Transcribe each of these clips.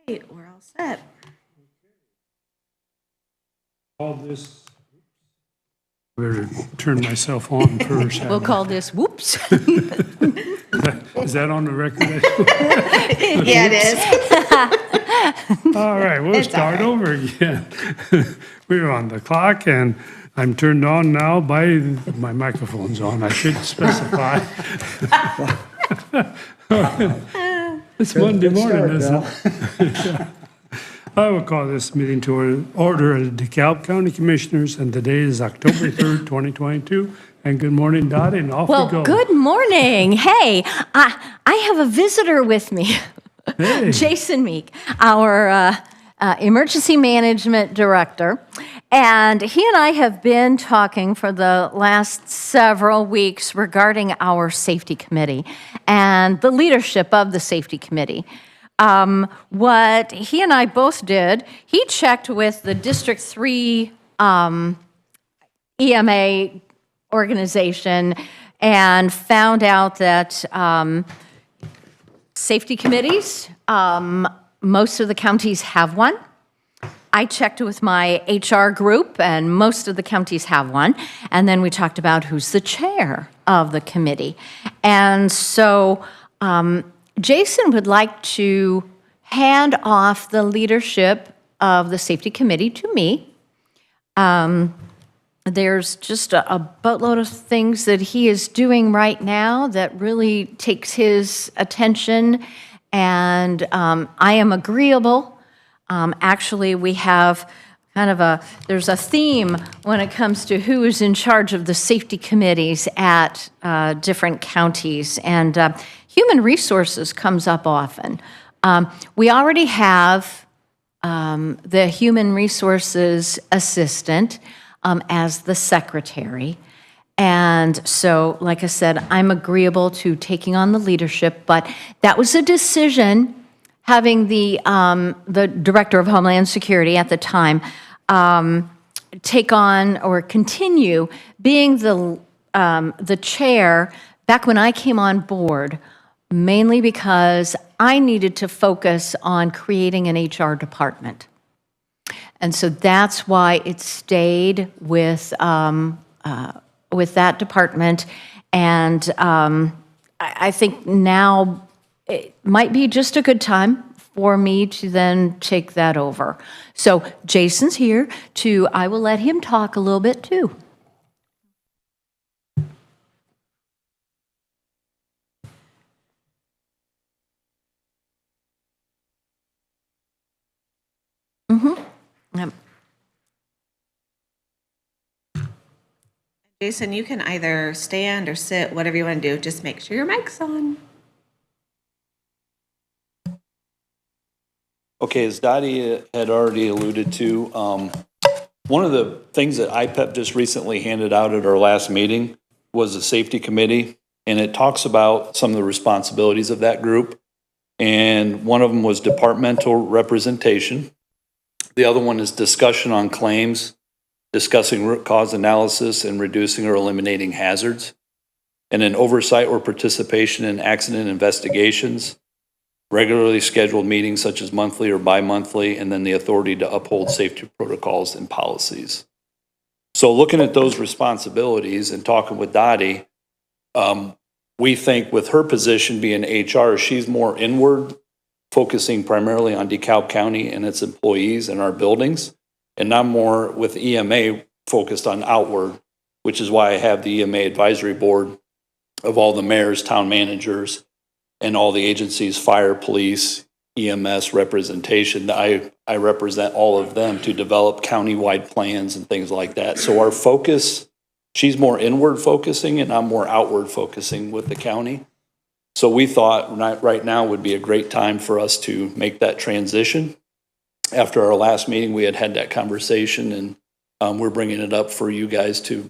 right, we're all set. All this. Better turn myself on first. We'll call this whoops. Is that on the record? Yeah, it is. All right, we'll It's all start right. over again. We're on the clock, and I'm turned on now by, my microphone's on, I should specify. It's Monday morning, isn't it? I will call this meeting to order of the DeKalb County Commissioners, and today is October 3rd, 2022. And good morning, Dottie, and off we go. Well, good morning. Hey, I have a visitor with me, Hey. Jason Meek, our Emergency Management Director. And he and I have been talking for the last several weeks regarding our safety committee and the leadership of the safety committee. What he and I both did, he checked with the District 3 EMA organization and found out that safety committees, most of the counties have one. I checked with my HR group, and most of the counties have one. And then we talked about who's the chair of the committee. And so Jason would like to hand off the leadership of the safety committee to me. There's just a boatload of things that he is doing right now that really takes his attention, and I am agreeable. Actually, we have kind of there's a theme when it comes to who is in charge of the safety committees at different counties, and human resources comes up often. We already have the human resources assistant as the secretary. And so, like I said, I'm agreeable to taking on the leadership, but that was a decision having the director of Homeland Security at the time take on or continue being the chair back when I came on board, mainly because I needed to focus on creating an HR department. And so that's why it stayed with that department. And I think now it might be just a good time for me to then take that over. So Jason's here I will let him talk a little bit too. Yep. Jason, you can either stand or sit, whatever you want to do. Just make sure your mic's on. Okay, as Dottie had already alluded to, one of the things that IPEP just recently handed out at our last meeting was a safety committee, and it talks about some of the responsibilities of that group. And one of them was departmental representation. The other one is discussion on claims, discussing root cause analysis, and reducing or eliminating hazards. And then oversight or participation in accident investigations, regularly scheduled meetings such as monthly or bi-monthly, and then the authority to uphold safety protocols and policies. So looking at those responsibilities and talking with Dottie, we think with her position being HR, she's more inward, focusing primarily on DeKalb County and its employees and our buildings, and I'm more with EMA focused on outward, which is why I have the EMA advisory board of all the mayors, town managers, and all the agencies, fire, police, EMS representation. I represent all of them to develop county-wide plans and things like that. So our focus, she's more inward focusing and I'm more outward focusing with the county. So we thought right now would be a great time for us to make that transition. After our last meeting, we had that conversation, and we're bringing it up for you guys to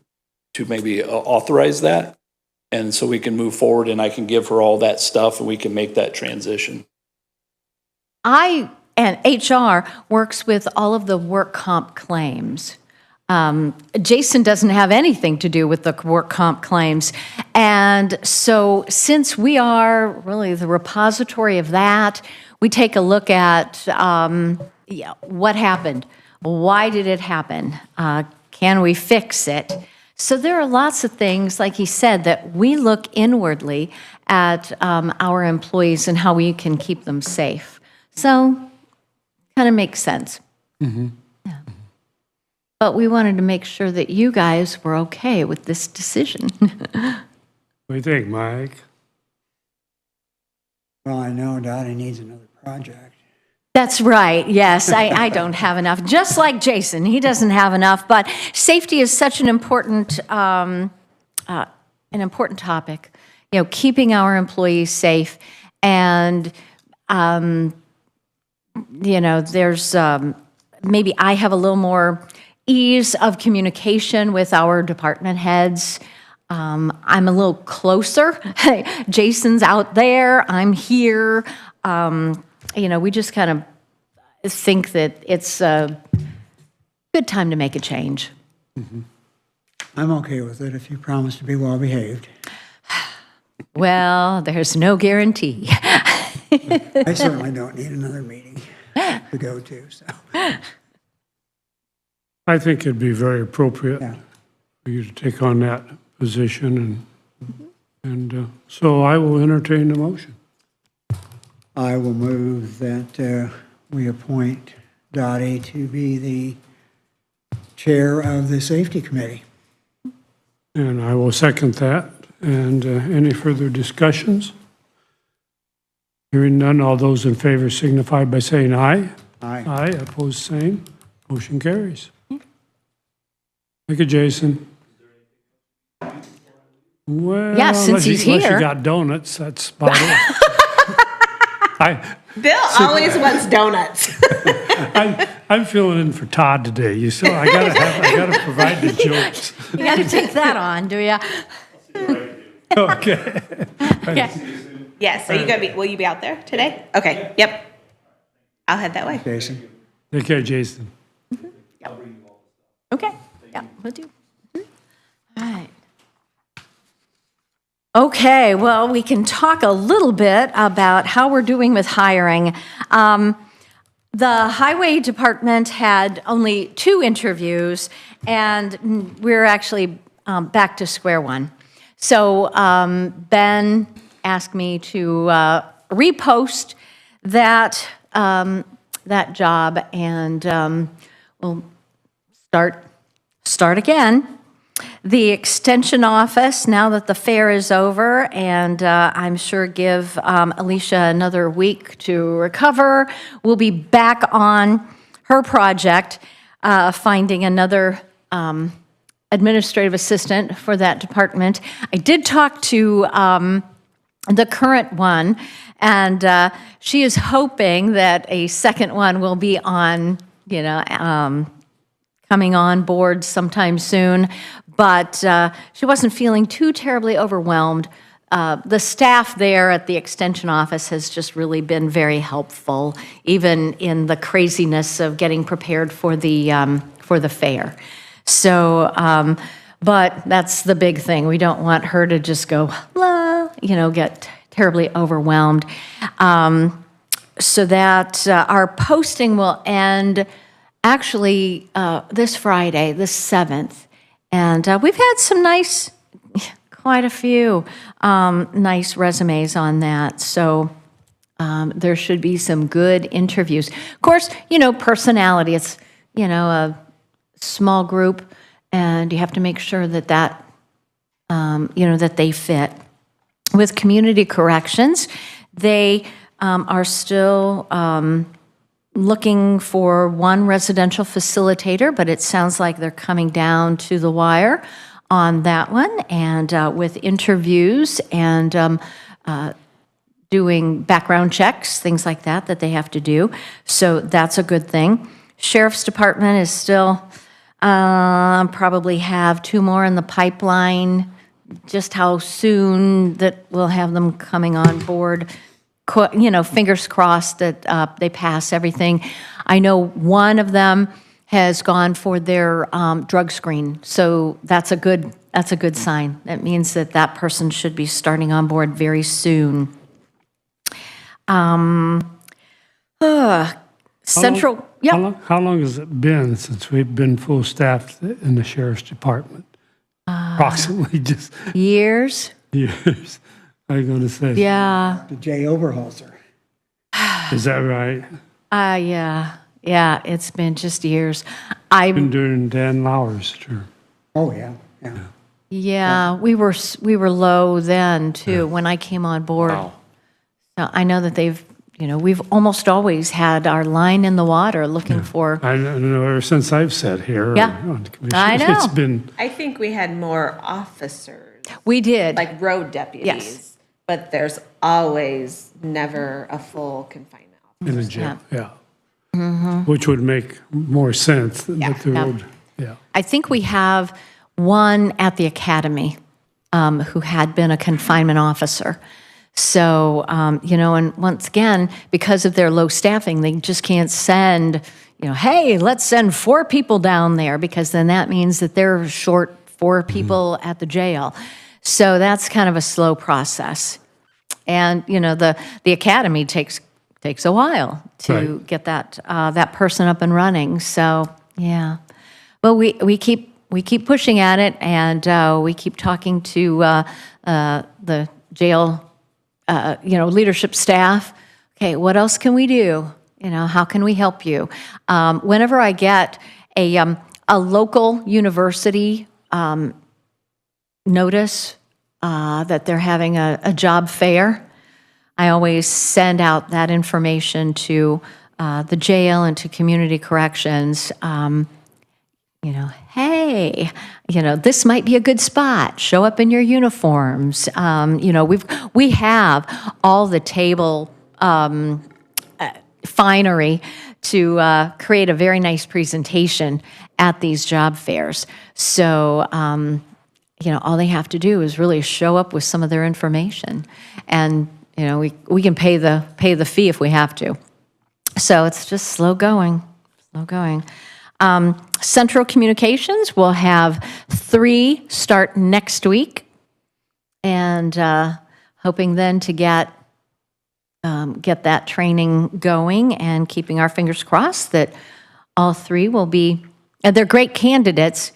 maybe authorize that. And so we can move forward and I can give her all that stuff and we can make that transition. And HR works with all of the work comp claims. Jason doesn't have anything to do with the work comp claims. And so since we are really the repository of that, We take a look at what happened. Why did it happen? Can we fix it? So there are lots of things, like he said, that we look inwardly at our employees and how we can keep them safe. So kind of makes sense. Yeah. But we wanted to make sure that you guys were okay with this decision. What do you think, Mike? Well, I know Dottie needs another project. That's right, yes. I don't have enough. Just like Jason, he doesn't have enough. But safety is such an important topic. You know, keeping our employees safe. And, you know, there's maybe I have a little more ease of communication with our department heads. I'm a little closer. Jason's out there, I'm here. You know, we just kind of think that it's a good time to make a change. I'm okay with it if you promise to be well behaved. Well, there's no guarantee. I certainly don't need another meeting to go to, so. I think it'd be very appropriate Yeah. for you to take on that position, and so I will entertain the motion. I will move that we appoint Dottie to be the chair of the safety committee. And I will second that. And any further discussions? Hearing none, all those in favor signify by saying aye. Aye. Aye, opposed, same. Motion carries. Thank you, Jason. Well, Yeah, since he's unless here. you got donuts, that's about it. Bill always wants donuts. I'm filling in for Todd today. You saw I gotta provide the jokes. You got to take that on, do you? Okay. Yes, so will you be out there today? Okay, yep. I'll head that way. Jason? Take care, Jason. Okay, yeah, we'll do. All right. Okay, well, we can talk a little bit about how we're doing with hiring. The highway department had only 2 interviews, and we're actually back to square one. So Ben asked me to repost that job, and we'll start again. The extension office, now that the fair is over, and I'm sure give Alicia another week to recover, we'll be back on her project, finding another administrative assistant for that department. I did talk to the current one, and she is hoping that a second one will be on, coming on board sometime soon, but she wasn't feeling too terribly overwhelmed. The staff there at the extension office has just really been very helpful, even in the craziness of getting prepared for the fair. So, but that's the big thing. We don't want her to just go, blah, get terribly overwhelmed. So that our posting will end actually this Friday, the 7th. And we've had some quite a few nice resumes on that. So there should be some good interviews. Of course, personality, it's, a small group, and you have to make sure that that they fit. With community corrections, they are still looking for one residential facilitator, but it sounds like they're coming down to the wire on that one, and with interviews and doing background checks, things like that they have to do. So that's a good thing. Sheriff's Department is still probably have 2 more in the pipeline. Just how soon that we'll have them coming on board, fingers crossed that they pass everything. I know one of them has gone for their drug screen, so that's a good sign. That means that person should be starting on board very soon. Central, yeah, How long has it been since we've been full staffed in the sheriff's department? Approximately just years. years. I'm going to say. Yeah, The J. Oberholzer. Is that right? yeah, it's been just years. I Been during Dan Lauer's term. Oh, yeah, yeah. Yeah, we were low then too when I came on board. Wow. So I know that we've almost always had our line in the water looking for. I know ever since I've sat here. Yeah. on the commission, I know. It's been, I think we had more officers, We did. like road deputies. Yes. But there's always never a full confinement officer. in the jail, yeah. Which would make more sense. But the Yeah. road, yeah. I think we have one at the academy who had been a confinement officer. So, and once again, because of their low staffing, they just can't send, hey, let's send 4 people down there, because then that means that they're short 4 people at the jail. So that's kind of a slow process. And, the academy takes a while to Right. get that person up and running. So, yeah. But we keep pushing at it, and we keep talking to the jail, leadership staff. Okay, what else can we do? How can we help you? Whenever I get a local university notice that they're having a job fair, I always send out that information to the jail and to community corrections. Hey, this might be a good spot. Show up in your uniforms. We have all the table finery to create a very nice presentation at these job fairs. So, all they have to do is really show up with some of their information, and we can pay the fee if we have to. So it's just slow going. Central Communications will have 3 start next week, and hoping then to get that training going, and keeping our fingers crossed that all 3 will be. And they're great candidates.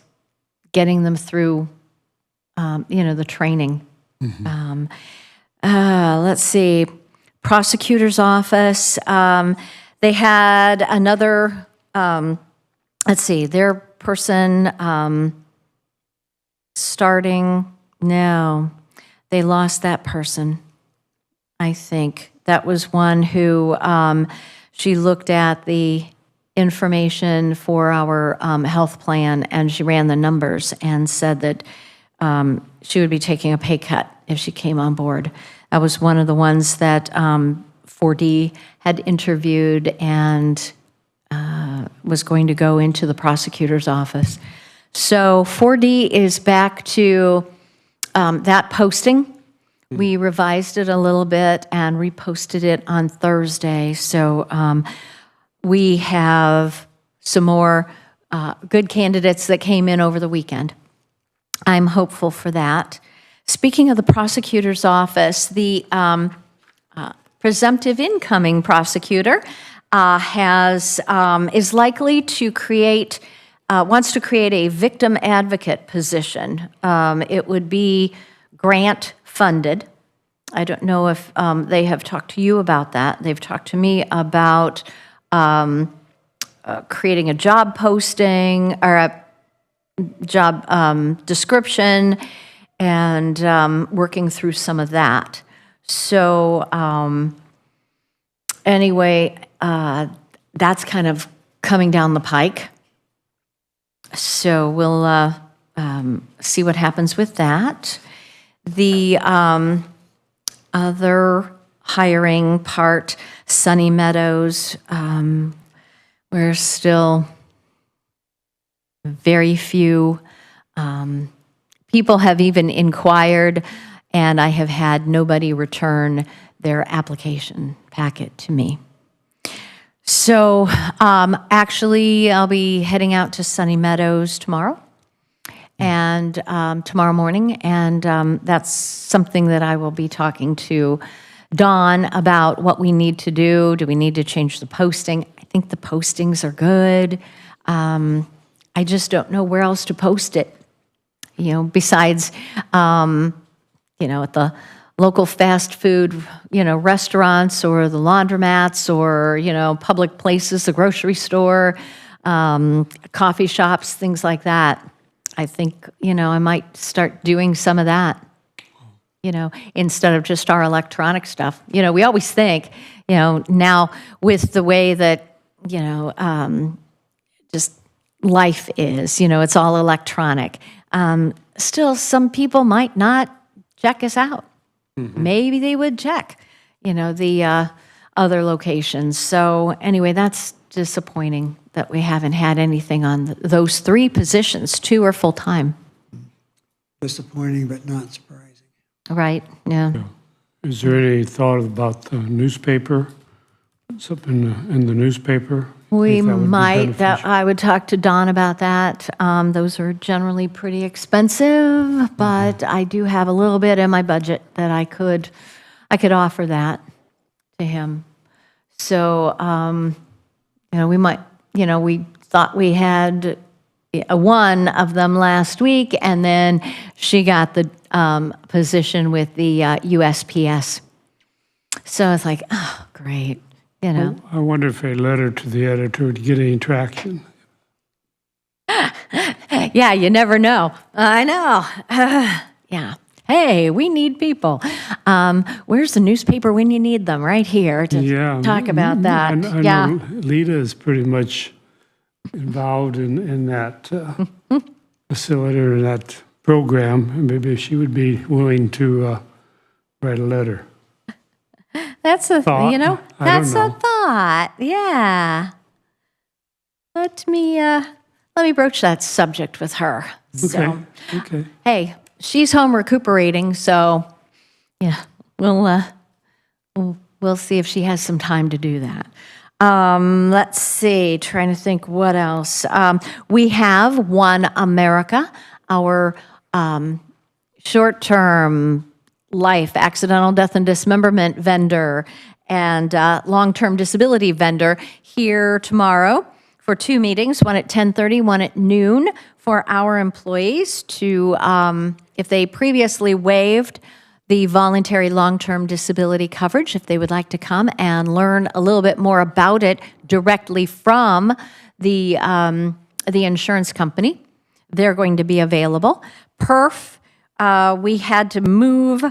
Getting them through, the training. Let's see, prosecutor's office. They had another. Let's see, their person starting, no, they lost that person, I think. That was one who, she looked at the information for our health plan, and she ran the numbers and said that she would be taking a pay cut if she came on board. That was one of the ones that 4D had interviewed and was going to go into the prosecutor's office. So 4D is back to that posting. We revised it a little bit and reposted it on Thursday. So we have some more good candidates that came in over the weekend. I'm hopeful for that. Speaking of the prosecutor's office, the presumptive incoming prosecutor is likely to wants to create a victim advocate position. It would be grant funded. I don't know if they have talked to you about that. They've talked to me about creating a job posting or a job description, and working through some of that. So anyway, that's kind of coming down the pike. So we'll see what happens with that. The other hiring part, Sunny Meadows, we're still very few. People have even inquired, and I have had nobody return their application packet to me. So actually, I'll be heading out to Sunny Meadows tomorrow and tomorrow morning, and that's something that I will be talking to Dawn about what we need to do. Do we need to change the posting? I think the postings are good. I just don't know where else to post it, besides, at the local fast food, restaurants or the laundromats or, public places, the grocery store, coffee shops, things like that. I think, I might start doing some of that, instead of just our electronic stuff. We always think, now with the way that, just life is, it's all electronic. Still, some people might not check us out. Maybe they would check, the other locations. So anyway, that's disappointing that we haven't had anything on those 3 positions. 2 are full-time. Disappointing, but not surprising. Right, yeah. Is there any thought about the newspaper? Something in the newspaper? We Think that would be might, beneficial? I would talk to Don about that. Those are generally pretty expensive, but I do have a little bit in my budget that I could offer that to him. So, we might, we thought we had one of them last week, and then she got the position with the USPS. So it's like, oh, great, I wonder if a letter to the editor would get any traction. Yeah, you never know. I know. Yeah. Hey, we need people. Where's the newspaper when you need them? Right here to talk about that. I Yeah. know Lita is pretty much involved in that facility or that program. And maybe she would be willing to write a letter. That's a Thought. I that's don't a know. thought. Yeah. Let me broach that subject with her. Okay. So, Okay. hey, she's home recuperating, so yeah, we'll see if she has some time to do that. Let's see, trying to think what else. We have One America, our short-term life, accidental death and dismemberment vendor, and long-term disability vendor here tomorrow for 2 meetings, one at 10:30, one at noon, for our employees to, if they previously waived the voluntary long-term disability coverage, if they would like to come and learn a little bit more about it directly from the insurance company, they're going to be available. PERF, we had to move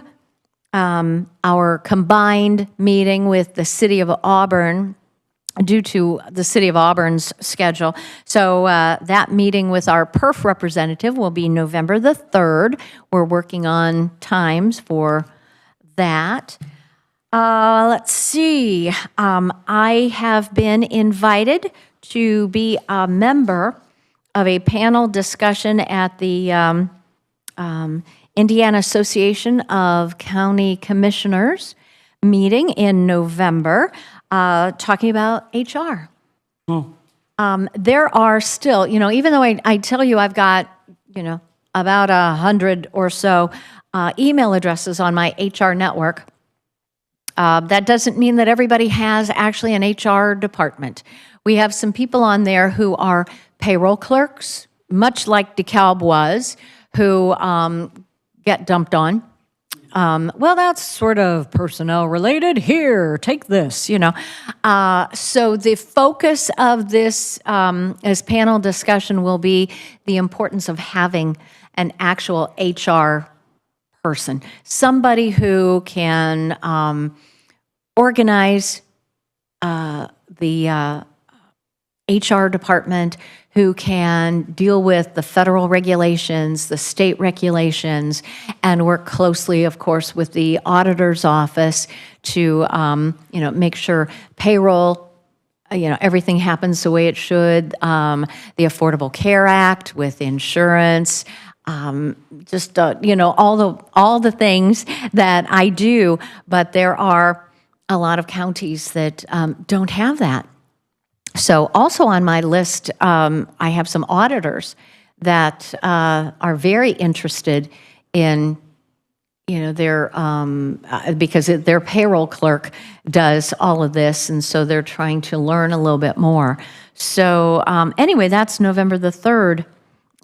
our combined meeting with the City of Auburn due to the City of Auburn's schedule. So that meeting with our PERF representative will be November the 3rd. We're working on times for that. Let's see. I have been invited to be a member of a panel discussion at the Indiana Association of County Commissioners meeting in November, talking about HR. Oh, There are still, even though I tell you I've got, about 100 or so email addresses on my HR network, that doesn't mean that everybody has actually an HR department. We have some people on there who are payroll clerks, much like DeKalb was, who get dumped on. Well, that's sort of personnel related. Here, take this, So the focus of this panel discussion will be the importance of having an actual HR person, somebody who can organize the HR department, who can deal with the federal regulations, the state regulations, and work closely, of course, with the auditor's office to, make sure payroll, everything happens the way it should. The Affordable Care Act with insurance, just all the things that I do, but there are a lot of counties that don't have that. So also on my list, I have some auditors that are very interested in their, because their payroll clerk does all of this, and so they're trying to learn a little bit more. So anyway, that's November the 3rd.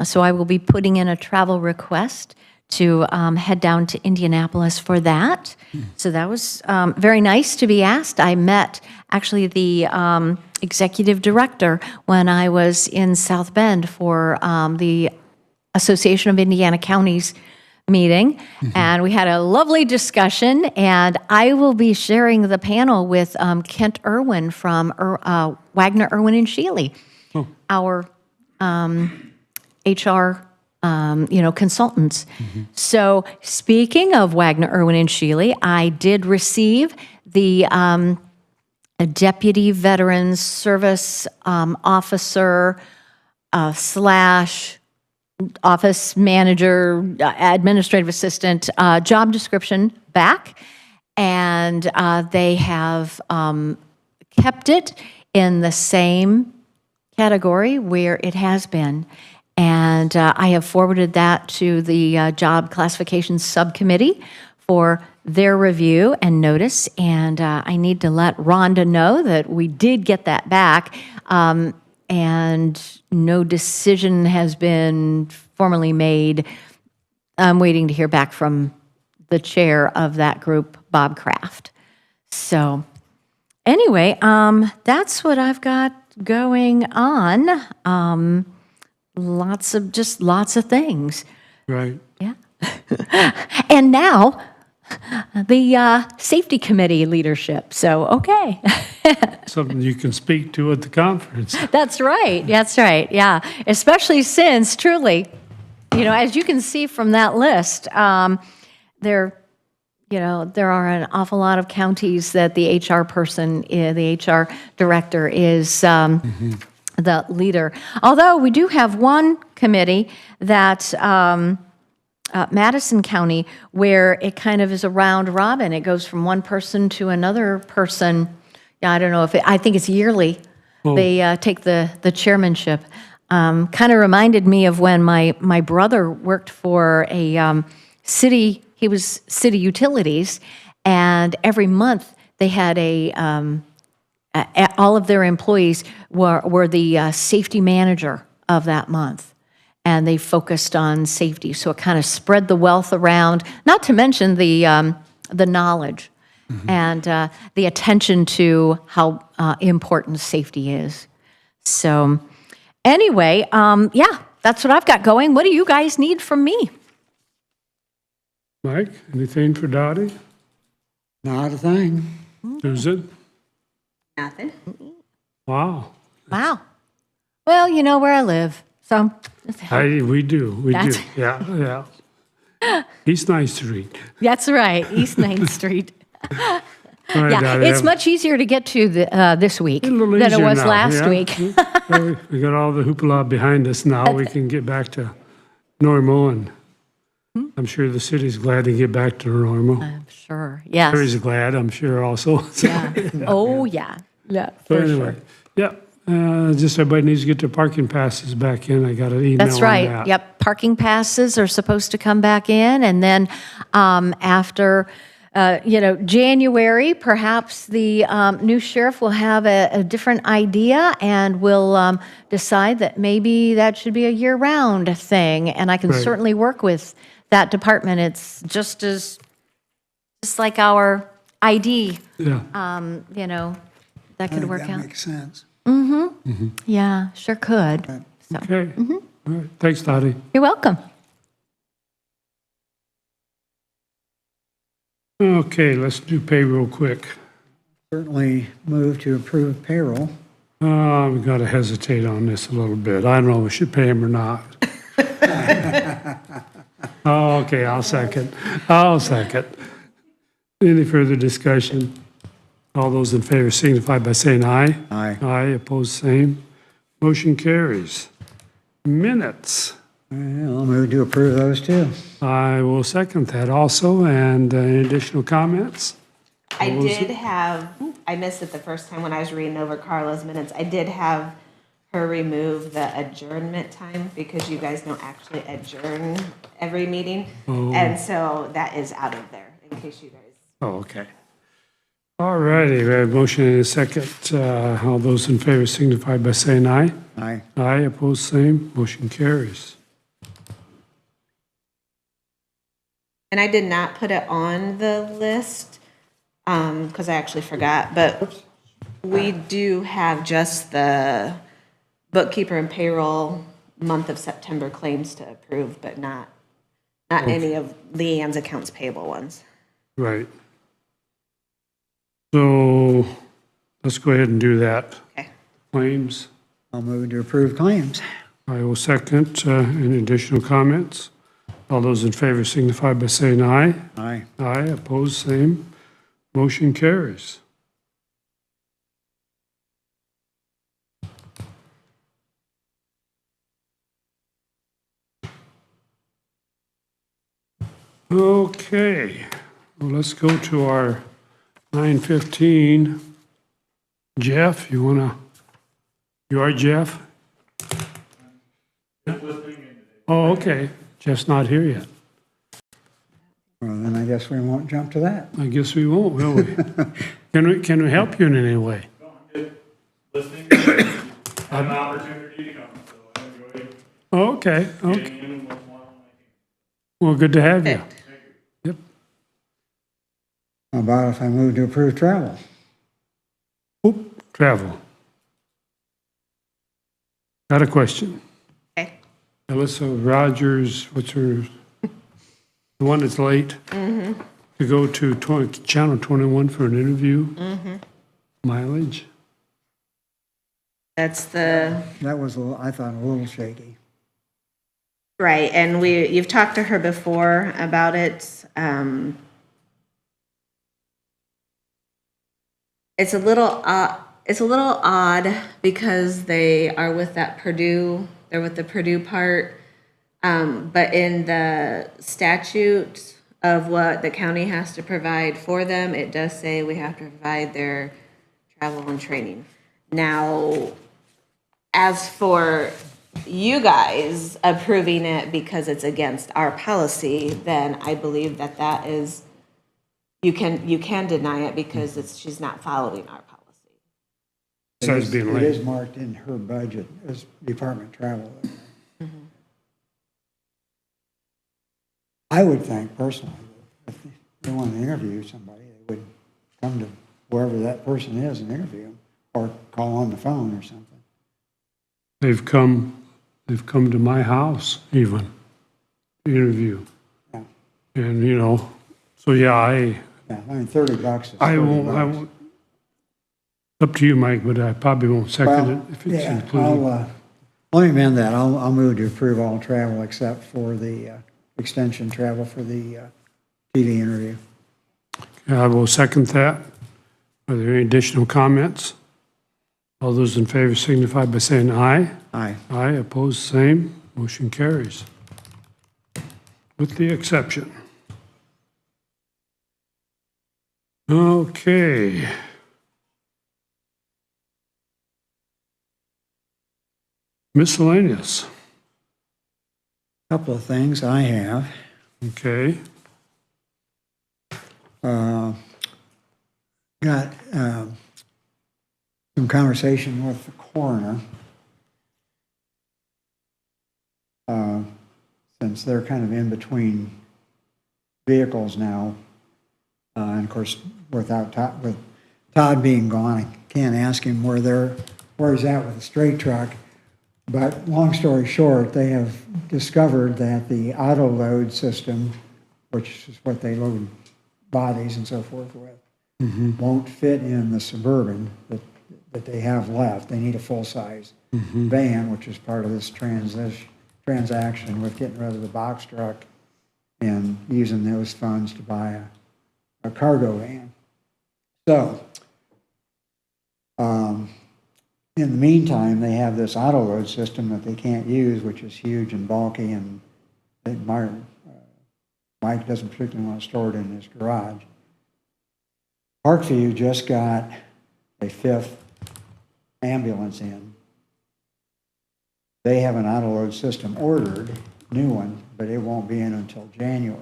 So I will be putting in a travel request to head down to Indianapolis for that. So that was very nice to be asked. I met actually the executive director when I was in South Bend for the Association of Indiana Counties meeting, and we had a lovely discussion, and I will be sharing the panel with Kent Irwin from Wagner, Irwin, and Shealy, our HR consultants. So speaking of Wagner, Irwin, and Shealy, I did receive the Deputy Veterans Service Officer / office manager, administrative assistant job description back, and they have kept it in the same category where it has been. And I have forwarded that to the Job Classification Subcommittee for their review and notice, and I need to let Rhonda know that we did get that back, and no decision has been formally made. I'm waiting to hear back from the chair of that group, Bob Kraft. So anyway, that's what I've got going on. Lots of things. Right. Yeah. And now the safety committee leadership. So, okay. Something you can speak to at the conference. That's right. That's right. Yeah. Especially since, truly, as you can see from that list, there are an awful lot of counties that the HR person, the HR director is the leader. Although we do have one committee that Madison County, where it kind of is a round robin. It goes from one person to another person. Yeah, I don't know I think it's yearly. They take the chairmanship. Kind of reminded me of when my brother worked for a city. He was city utilities, and every month they had all of their employees were the safety manager of that month. And they focused on safety, so it kind of spread the wealth around. Not to mention the knowledge and the attention to how important safety is. So, anyway, yeah, that's what I've got going. What do you guys need from me? Mike, anything for Dottie? Not a thing. Susan? Nothing. Wow. Wow. Well, you know where I live, so. We do. That's- Yeah. East 9th Street. That's right, East 9th Street. All right, Yeah, Dottie, it's much easier to get to this week a than little it easier was now, last yeah. week. Well, we got all the hoopla behind us now. We can get back to normal, and I'm sure the city's glad to get back to normal. I'm sure, yes. Terry's glad, I'm sure also. So, Yeah. Oh, yeah, yeah, so for anyway, sure. yeah, just everybody needs to get their parking passes back in. I got an email That's on right, that. yep. Parking passes are supposed to come back in, and then after, January, perhaps the new sheriff will have a different idea and will decide that maybe that should be a year-round thing, and I can Right. certainly work with that department. It's just like our ID, Yeah, that I could think work that out. makes sense. Yeah, sure could. So, okay. All right, thanks, Dottie. you're welcome. Okay, let's do pay real quick. Certainly move to approve payroll. We've got to hesitate on this a little bit. I don't know if we should pay him or not. Oh, okay, I'll second. Any further discussion? All those in favor signify by saying aye. Aye. Aye, opposed, same. Motion carries. Minutes. Well, I'll move to approve those too. I will second that also. And any additional comments? I did have, I missed it the first time when I was reading over Carla's minutes. I did have her remove the adjournment time because you guys don't actually adjourn every meeting. And so that is out of there in case you guys. Oh, okay. All righty, we have a motion and a second. All those in favor signify by saying aye. Aye. Aye, opposed, same. Motion carries. And I did not put it on the list because I actually forgot, but we do have just the bookkeeper and payroll month of September claims to approve, but not any of Leanne's accounts payable ones. Right. So let's go ahead and do that. Okay. Claims. I'll move to approve claims. I will second. Any additional comments? All those in favor signify by saying aye. Aye. Aye, opposed, same. Motion carries. Okay, well, let's go to our 9:15. Jeff, you are Jeff? Oh, okay. Jeff's not here yet. Well, then I guess we won't jump to that. I guess we won't, will we? Can we help you in any way? Listening, I had an opportunity to come, so I enjoyed Oh, okay, okay. getting in with one on my team. Well, good to have you. Yep. How about if I move to approve travel? Oop, travel. Got a question. Okay. Alyssa Rogers, what's her, the one that's late? To go to Channel 21 for an interview? Mileage? That's the, That was, I thought, a little shaky. right, and you've talked to her before about it. It's a little odd because they are with that Purdue, they're with the Purdue part. But in the statute of what the county has to provide for them, it does say we have to provide their travel and training. Now, as for you guys approving it because it's against our policy, then I believe that is, you can deny it because she's not following our policy. Besides being It late. is marked in her budget as department travel. I would think personally, if they want to interview somebody, they would come to wherever that person is and interview them, or call on the phone or something. They've come to my house even, to interview. Yeah, And, so yeah, yeah, I mean, $30 is I $30. won't, up to you, Mike, but I probably won't second it if it's Yeah, included. let me amend that. I'll move to approve all travel except for the extension travel for the TV interview. I will second that. Are there any additional comments? All those in favor signify by saying aye. Aye. Aye, opposed, same. Motion carries. With the exception. Okay. Miscellaneous. Couple of things I have. Okay. Got some conversation with the coroner. Since they're kind of in between vehicles now. And of course, with Todd being gone, I can't ask him where he's at with the straight truck. But long story short, they have discovered that the auto load system, which is what they load bodies and so forth with, won't fit in the Suburban that they have left. They need a full-size van, which is part of this transaction with getting rid of the box truck and using those funds to buy a cargo van. So, in the meantime, they have this auto load system that they can't use, which is huge and bulky, and Mike doesn't particularly want to store it in his garage. Parkview just got a 5th ambulance in, they have an auto load system ordered, new one, but it won't be in until January.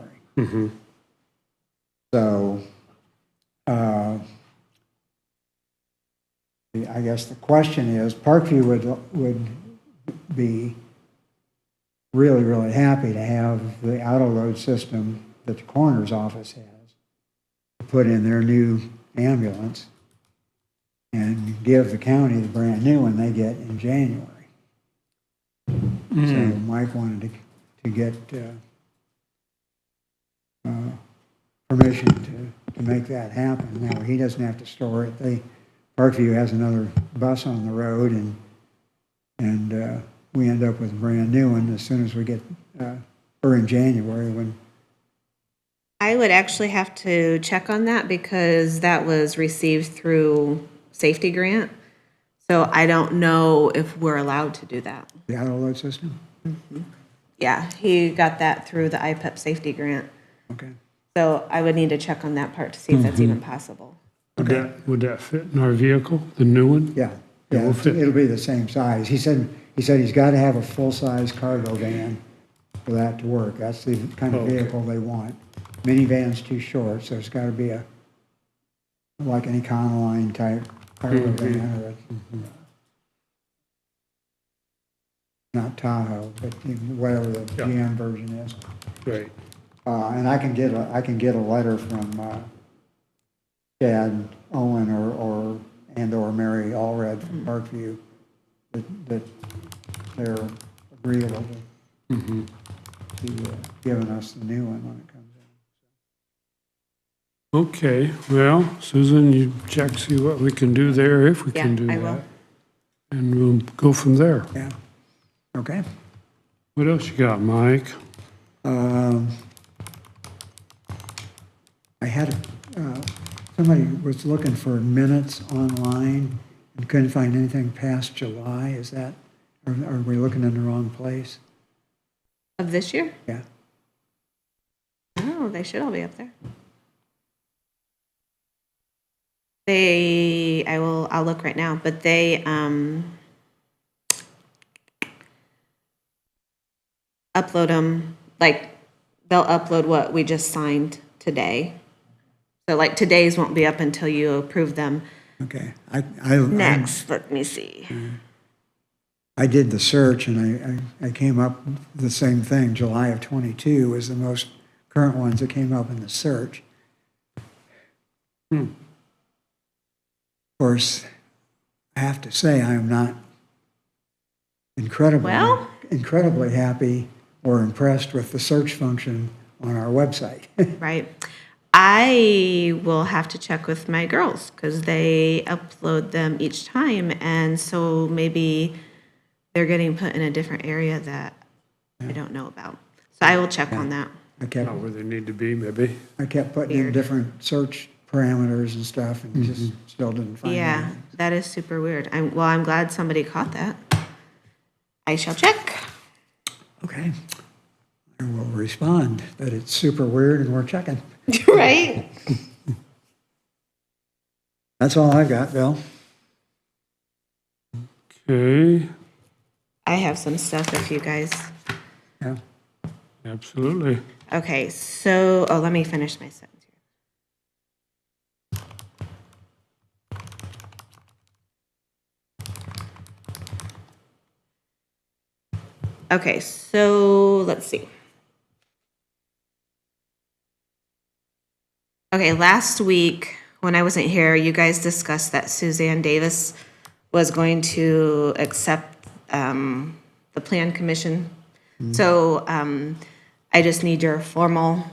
So, I guess the question is, Parkview would be really, really happy to have the auto load system that the coroner's office has put in their new ambulance and give the county the brand new one they get in January. So Mike wanted to get permission to make that happen. Now, he doesn't have to store it. Parkview has another bus on the road, and we end up with a brand new one as soon as we get, or in January when. I would actually have to check on that because that was received through safety grant. So I don't know if we're allowed to do that. The auto load system? Yeah, he got that through the IPEP safety grant. Okay. So I would need to check on that part to see if that's even possible. Would that fit in our vehicle, the new one? Yeah, It yeah, will fit. it'll be the same size. He said he's got to have a full-size cargo van for that to work. That's the kind of Okay. vehicle they want. Minivan's too short, so it's got to be like an Econoline type cargo van or not Tahoe, but whatever the GM version is. Right. And I can get a letter from Chad Owen or Mary Allred from Parkview that they're agreeable to giving us the new one when it comes in. Okay, well, Susan, you check, see what we can do there, if we Yeah, can do I that. will. And we'll go from there. Yeah. Okay. What else you got, Mike? I had somebody was looking for minutes online and couldn't find anything past July. Is that, are we looking in the wrong place? Of this year? Yeah. Oh, they should all be up there. I'll look right now, but they upload them, like, they'll upload what we just signed today. So like today's won't be up until you approve them. Okay. Next, let me see. I did the search and I came up with the same thing. July of 22 was the most current ones that came up in the search. Of course, I have to say I am not incredibly happy or impressed with the search function on our website. Right. I will have to check with my girls because they upload them each time. And so maybe they're getting put in a different area that I don't know about. So I will check on that. Not where they need to be, maybe. I kept putting in different search parameters and stuff and just still didn't find Yeah, anything. that is super weird. I'm glad somebody caught that. I shall check. Okay. I will respond that it's super weird and we're checking. Right? That's all I got, Bill. Okay, I have some stuff if you guys. Yeah. absolutely. Okay, so, let me finish my sentence here. Okay, so let's see. Okay, last week, when I wasn't here, you guys discussed that Suzanne Davis was going to accept the Plan Commission. So I just need your formal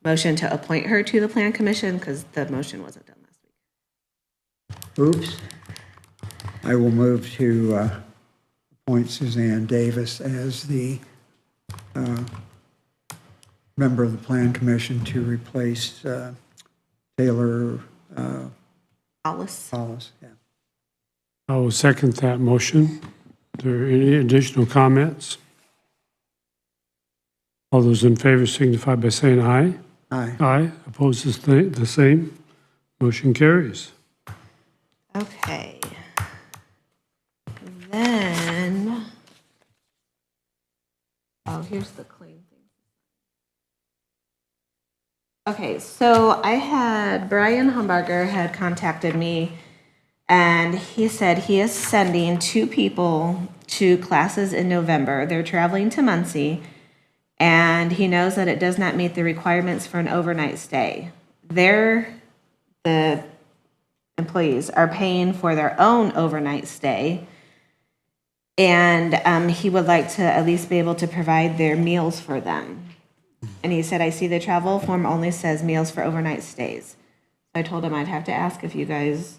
motion to appoint her to the Plan Commission because the motion wasn't done last week. Oops. I will move to appoint Suzanne Davis as the member of the Plan Commission to replace Taylor Hollis. Hollis. Yeah. I will second that motion. Are there any additional comments? All those in favor signify by saying aye. Aye. Aye, opposed the same. Motion carries. Okay. Then here's the claim thing. Okay, so I had, Brian Humbarger had contacted me, and he said he is sending 2 people to classes in November. They're traveling to Muncie, and he knows that it does not meet the requirements for an overnight stay. The employees are paying for their own overnight stay, and he would like to at least be able to provide their meals for them. And he said, I see the travel form only says meals for overnight stays. So I told him I'd have to ask if you guys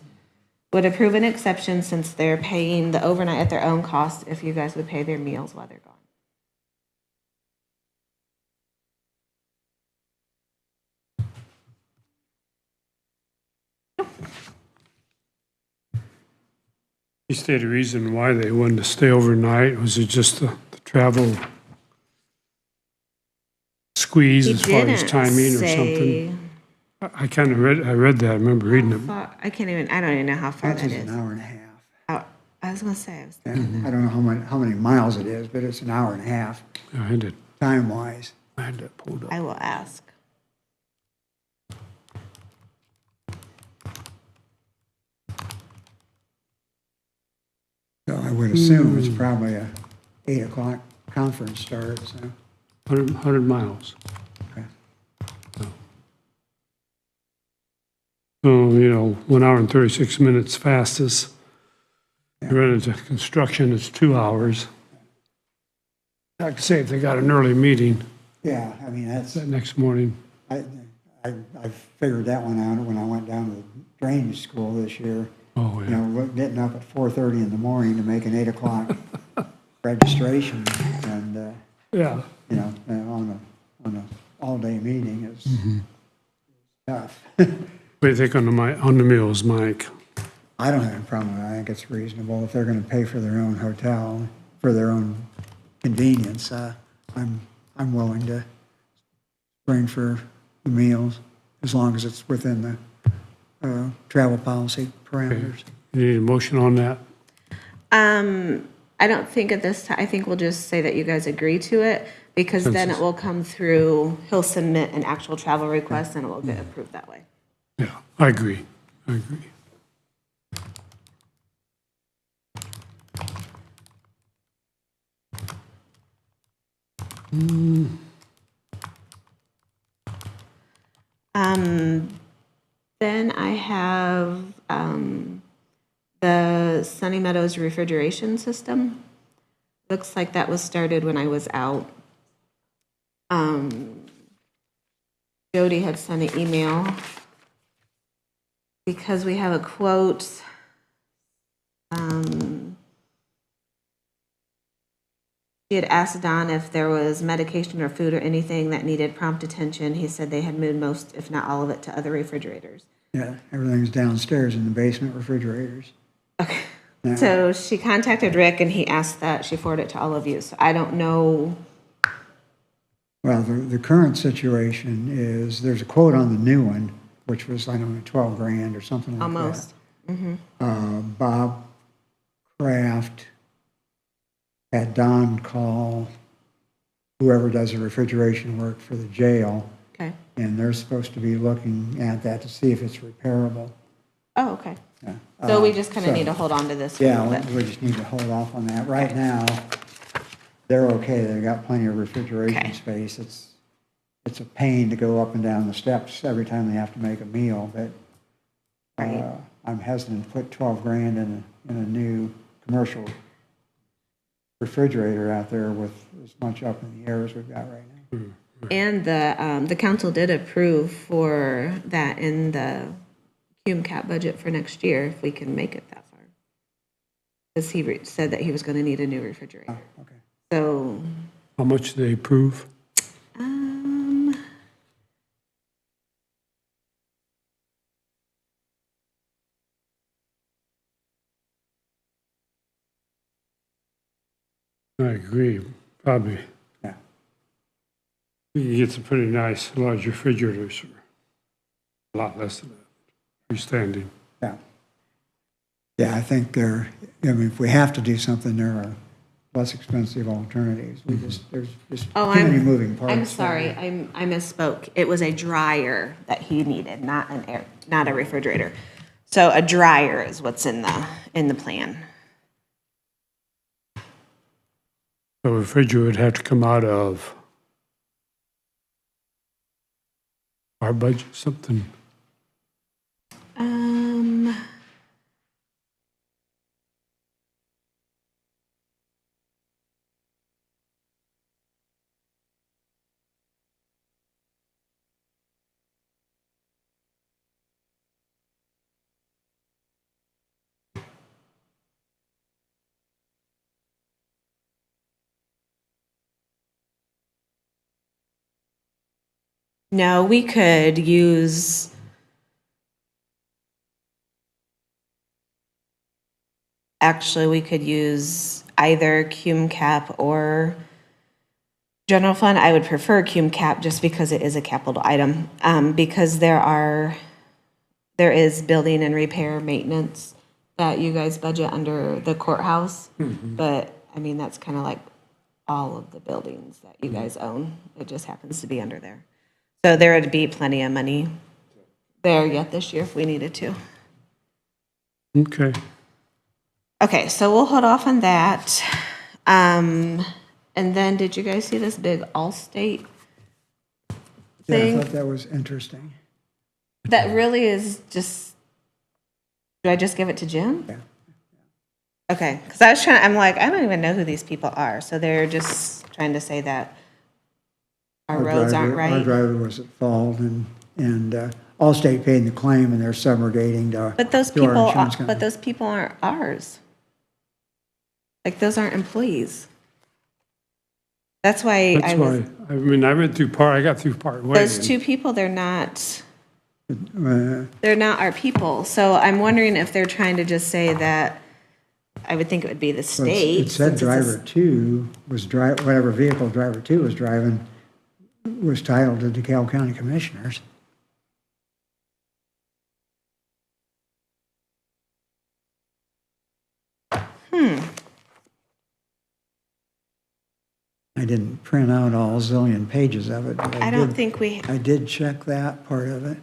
would approve an exception since they're paying the overnight at their own cost, if you guys would pay their meals while they're gone. He stated a reason why they wanted to stay overnight. Was it just the travel squeeze He as far as didn't timing or say something? I kind of read that. I remember reading it. I don't even know how far That that is is. an hour and a half. I was gonna say, Yeah, I don't know how many miles it is, but it's an hour and a half, I had it. time-wise. I had that pulled up. I will ask. So I would assume it's probably a 8 o'clock conference start, so. 100 miles. Okay. So, 1 hour and 36 minutes fastest. You run into construction, it's 2 hours. Like I say, if they got an early meeting Yeah, I mean, that next morning. I figured that one out when I went down to the drainage school this year. Oh, You yeah. know, getting up at 4:30 in the morning to make an 8 o'clock registration and, Yeah. on a all-day meeting is tough. What do you think on the meals, Mike? I don't have a problem with it. I think it's reasonable if they're gonna pay for their own hotel, for their own convenience. I'm willing to bring for the meals as long as it's within the travel policy parameters. You need a motion on that? I don't think at this time, I think we'll just say that you guys agree to it, because then it will come through, he'll submit an actual travel request and it will get approved that way. Yeah, I agree. I agree. Then I have the Sunny Meadows refrigeration system. Looks like that was started when I was out. Jody had sent an email because we have a quote. She had asked Don if there was medication or food or anything that needed prompt attention. He said they had moved most, if not all of it, to other refrigerators. Yeah, everything's downstairs in the basement refrigerators. Okay. Yeah. So she contacted Rick and he asked that she forward it to all of you. So I don't know. Well, the current situation is, there's a quote on the new one, which was, I don't know, 12 grand or something like that. Almost. Bob Kraft had Don call whoever does the refrigeration work for the jail, Okay. and they're supposed to be looking at that to see if it's repairable. Oh, okay. Yeah. So we just kind of so- need to hold on to this. for a Yeah, little bit. we just need to hold off on that. Right now, they're okay. They've got plenty of refrigeration Okay. space. It's a pain to go up and down the steps every time they have to make a meal, but Right. I'm hesitant to put 12 grand in a new commercial refrigerator out there with as much up in the air as we've got right now. And the council did approve for that in the cum cap budget for next year, if we can make it that far. Because he said that he was going to need a new refrigerator. Okay. So, How much do they approve? I agree, probably. Yeah. You can get some pretty nice large refrigerators for a lot less than that, freestanding. Yeah. Yeah, I think if we have to do something, there are less expensive alternatives. There's just Oh, too many moving parts. I'm sorry, I misspoke. It was a dryer that he needed, not not a refrigerator. So a dryer is what's in the plan. The refrigerator would have to come out of our budget, something. No, we could use, actually, we could use either cum cap or general fund. I would prefer cum cap just because it is a capital item. Because there is building and repair maintenance that you guys budget under the courthouse. But, I mean, that's kind of like all of the buildings that you guys own. It just happens to be under there. So there would be plenty of money there yet this year if we needed to. Okay. Okay, so we'll hold off on that. And then, did you guys see this big Allstate Yeah, I thing? thought that was interesting. That really is just, do I just give it to Jim? Yeah. Okay, because I'm like, I don't even know who these people are. So they're just trying to say that our roads aren't Our right. driver was at fault and Allstate paid the claim and they're subrogating to But those to our people, insurance company. but those people aren't ours. Like, those aren't employees. That's why That's I was, why, I mean, I got through part way. those two people, they're not Uh, our people. So I'm wondering if they're trying to just say that, I would think it would be the Well, state. It said since it's a driver two was whatever vehicle driver two was driving was titled to DeKalb County Commissioners. I didn't print out all zillion pages of it, but I don't think I did check that part of it.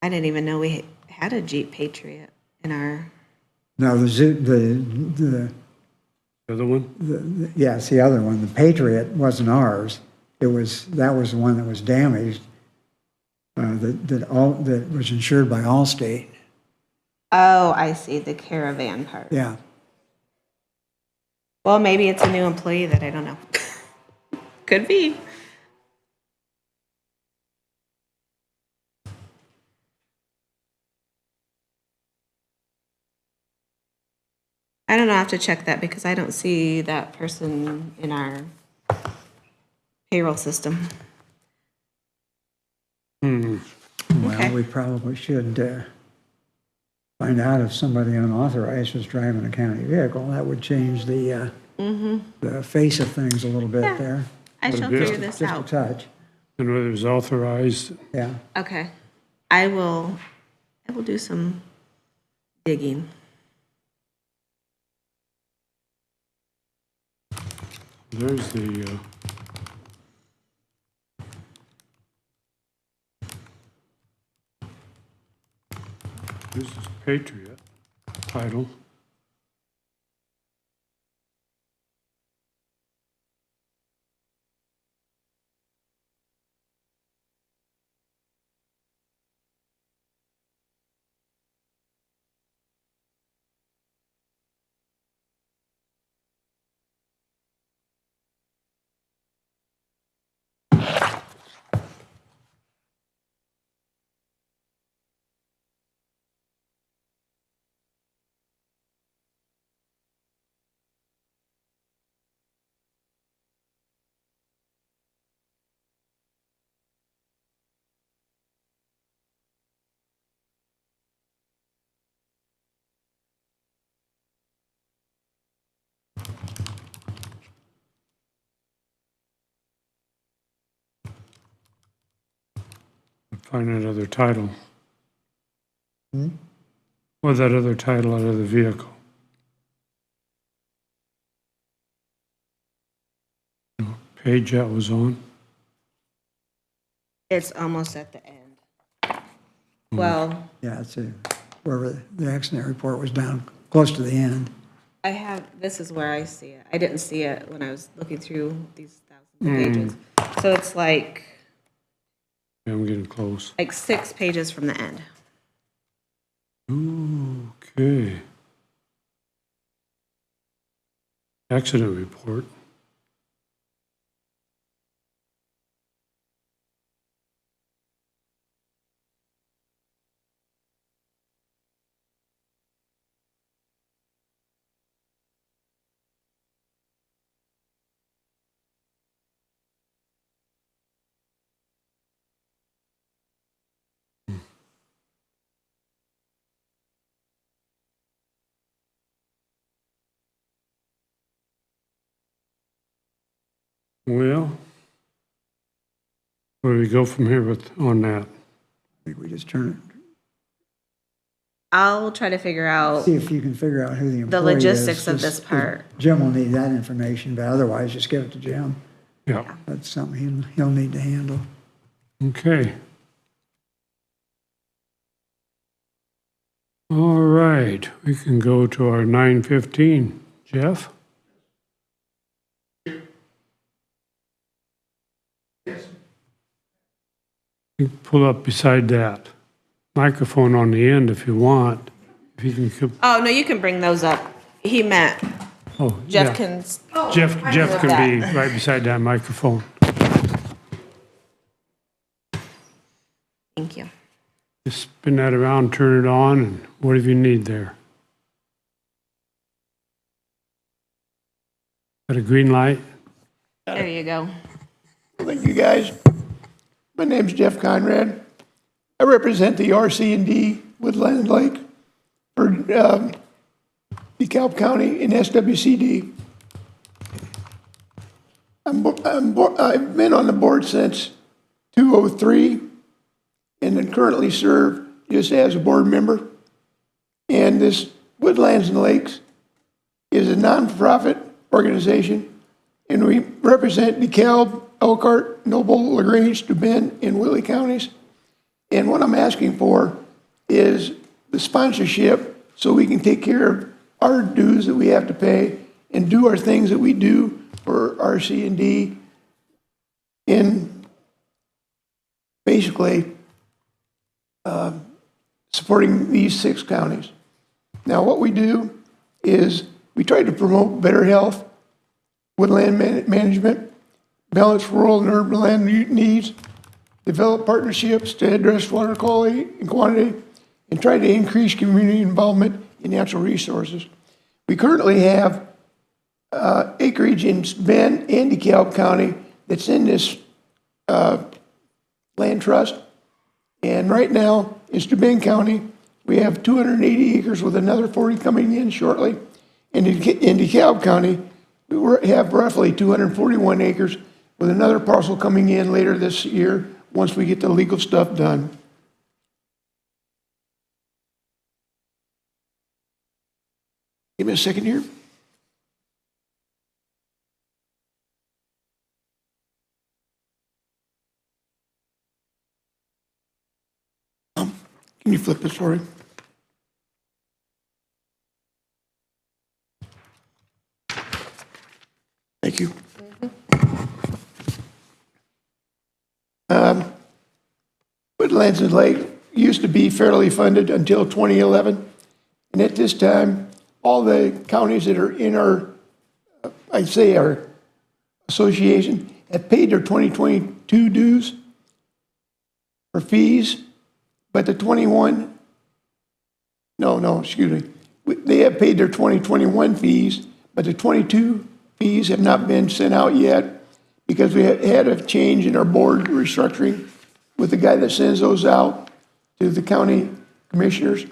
I didn't even know we had a Jeep Patriot in our, No, The other one? yeah, it's the other one. The Patriot wasn't ours. That was the one that was damaged, that was insured by Allstate. oh, I see, the caravan part. Yeah. Well, maybe it's a new employee that I don't know. Could be. I don't know, I have to check that because I don't see that person in our payroll system. Okay. Well, we probably should find out if somebody unauthorized was driving a county vehicle. That would change the face of things a little bit Yeah. there. I shall be? figure this Just a out. touch, And whether it's authorized, yeah. Okay. I will do some digging. there's the, this is Patriot title. Find another title. Well, that other title out of the vehicle. page that was on? It's almost at the end. Well, Yeah, it's wherever the accident report was down close to the end. this is where I see it. I didn't see it when I was looking through these thousands of pages. So it's like Yeah, I'm getting close. 6 pages from the end. Okay. Accident report. Well, where do we go from here on that? I think we just turn it, I'll try to figure out see if you can figure out who the employee is. logistics of Just- this part. Jim will need that information, but otherwise, just give it to Jim. Yeah, That's something he'll need to handle. okay. All right, we can go to our 9:15. Jeff? You can pull up beside that microphone on the end if you want. If you can, Oh, no, you can bring those up. He meant oh, Jeff yeah. can, Jeff can be right beside that microphone. thank you. Just spin that around, turn it on, and whatever you need there. Got a green light? There you go. Thank you, guys. My name's Jeff Conrad. I represent the RC&D Woodland Lake for DeKalb County in SWCD. I've been on the board since 2003 and then currently serve just as a board member. And this Woodlands and Lakes is a nonprofit organization, and we represent DeKalb, Elkhart, Noble, LaGrange, Steuben, and Whitley counties. And what I'm asking for is the sponsorship so we can take care of our dues that we have to pay and do our things that we do for RC&D in basically supporting these 6 counties. Now, what we do is we try to promote better health, woodland management, balance rural and urban land needs, develop partnerships to address water quality and quantity, and try to increase community involvement in natural resources. We currently have acreage in Steuben and DeKalb County that's in this land trust. And right now, in Steuben County, we have 280 acres with another 40 coming in shortly. And in DeKalb County, we have roughly 241 acres with another parcel coming in later this year once we get the legal stuff done. Give me a second here. Can you flip this for me? Thank you. Woodlands and Lake used to be fairly funded until 2011. And at this time, all the counties that are in our, I'd say our association, have paid their 2022 dues or fees, but the 21, excuse me. They have paid their 2021 fees, but the 22 fees have not been sent out yet because we had a change in our board restructuring with the guy that sends those out to the county commissioners.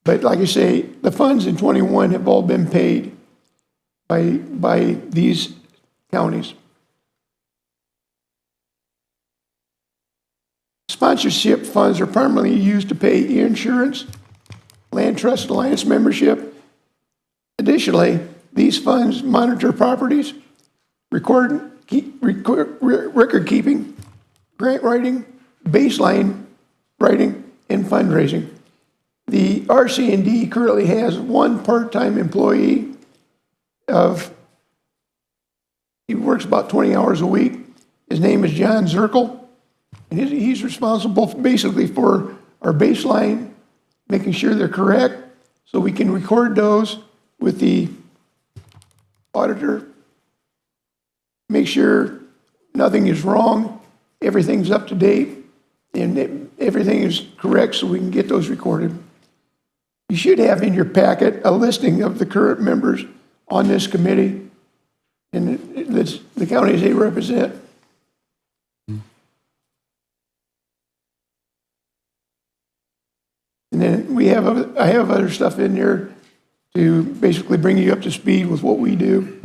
But like I say, the funds in 21 have all been paid by these counties. Sponsorship funds are primarily used to pay insurance, land trust alliance membership. Additionally, these funds monitor properties, record record keeping, grant writing, baseline writing, and fundraising. The RC&D currently has one part-time employee he works about 20 hours a week. His name is John Zirkel, and he's responsible basically for our baseline, making sure they're correct, so we can record those with the auditor, make sure nothing is wrong, everything's up to date, and everything is correct so we can get those recorded. You should have in your packet a listing of the current members on this committee and the counties they represent. And then I have other stuff in there to basically bring you up to speed with what we do.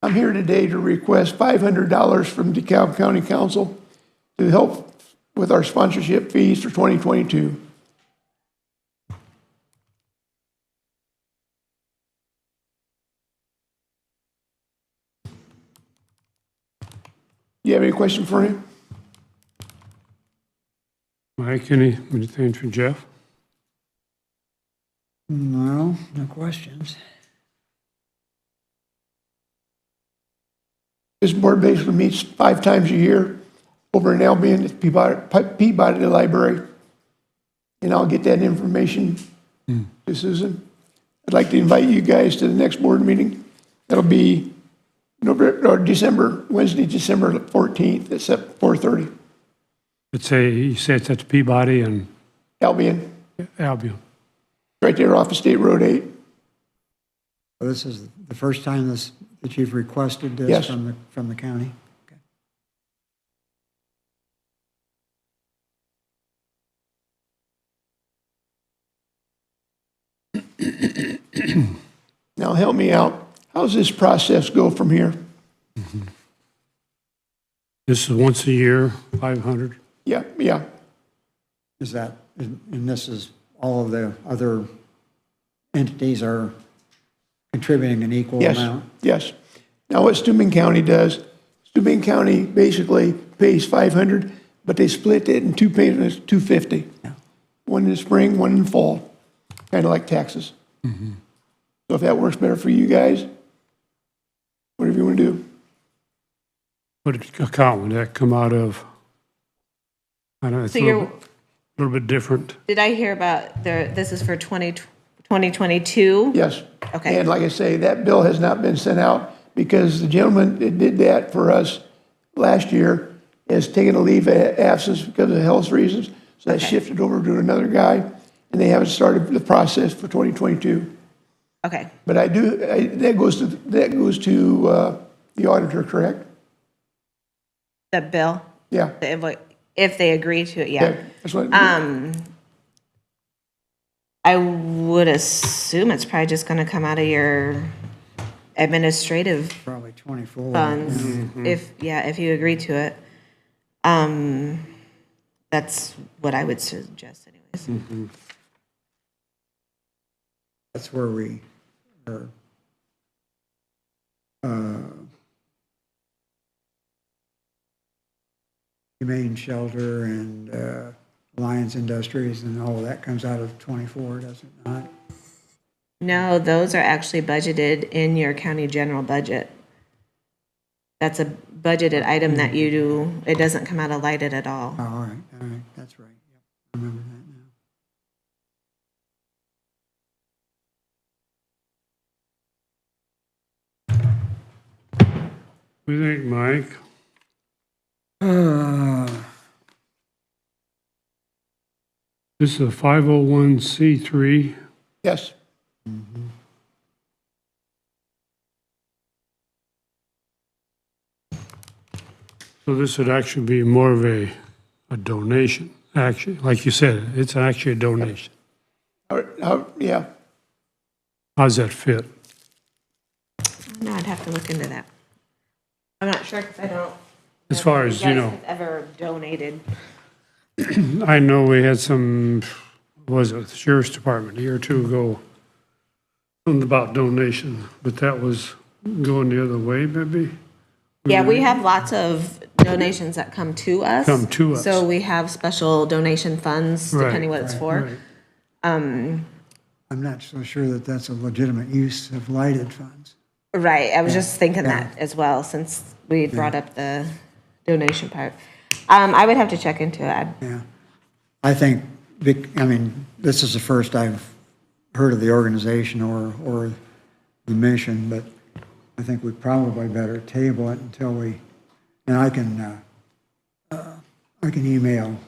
I'm here today to request $500 from DeKalb County Council to help with our sponsorship fees for 2022. Do you have any question for me? Mike, anything for Jeff? No questions. This board basically meets 5 times a year over in Albion at Peabody Library. And I'll get that information to Susan. I'd like to invite you guys to the next board meeting. That'll be Wednesday, December 14th at 4:30. You say it's at Peabody and Albion, Albion. right there off of State Road 8. Well, this is the first time that you've requested this Yes. from the county? Okay. Now help me out. How does this process go from here? This is once a year, 500. Yeah. Is that, and this is all of the other entities are contributing an equal Yes, amount? yes. Now what Steuben County does, Steuben County basically pays 500, but they split it in 2 payments, 250. Yeah. One in the spring, one in the fall, kind of like taxes. So if that works better for you guys, whatever you want to do. What account would that come out of? I don't know, it's So a you're, little bit different. did I hear about this is for 2022? Yes. Okay. And like I say, that bill has not been sent out because the gentleman that did that for us last year has taken a leave of absence because of health reasons. So that Okay. shifted over to another guy, and they haven't started the process for 2022. Okay, But that goes to the auditor, correct? the bill, Yeah. the invoice, if they agree to it, yeah. Okay, that's what. I would assume it's probably just gonna come out of your administrative Probably 24. funds, if you agree to it. That's what I would suggest anyways. That's where we are, Humane Shelter and Alliance Industries and all of that comes out of 24, does it not? No, those are actually budgeted in your county general budget. That's a budgeted item that you do, it doesn't come out of lighted at all. Oh, all right, that's right. Yep, I remember that What do you think, Mike? now. This is a 501c3. Yes. So this would actually be more of a donation, actually. Like you said, it's actually a donation. Yeah. How's that fit? No, I'd have to look into that. I'm not sure because I don't. As far as, you know, guys have ever donated. I know we had some, what was it, the Sheriff's Department a year or two ago, something about donation, but that was going the other way, maybe? Yeah, we have lots of donations that come to us. Come to us. So we have special donation funds, Right, depending what it's for. Right. I'm not so sure that that's a legitimate use of lighted funds. Right, I was just thinking Yeah. that as well, since we brought up the donation part. I would have to check into it. Yeah. I think, this is the first I've heard of the organization or the mission, but I think we probably better table it until and I can email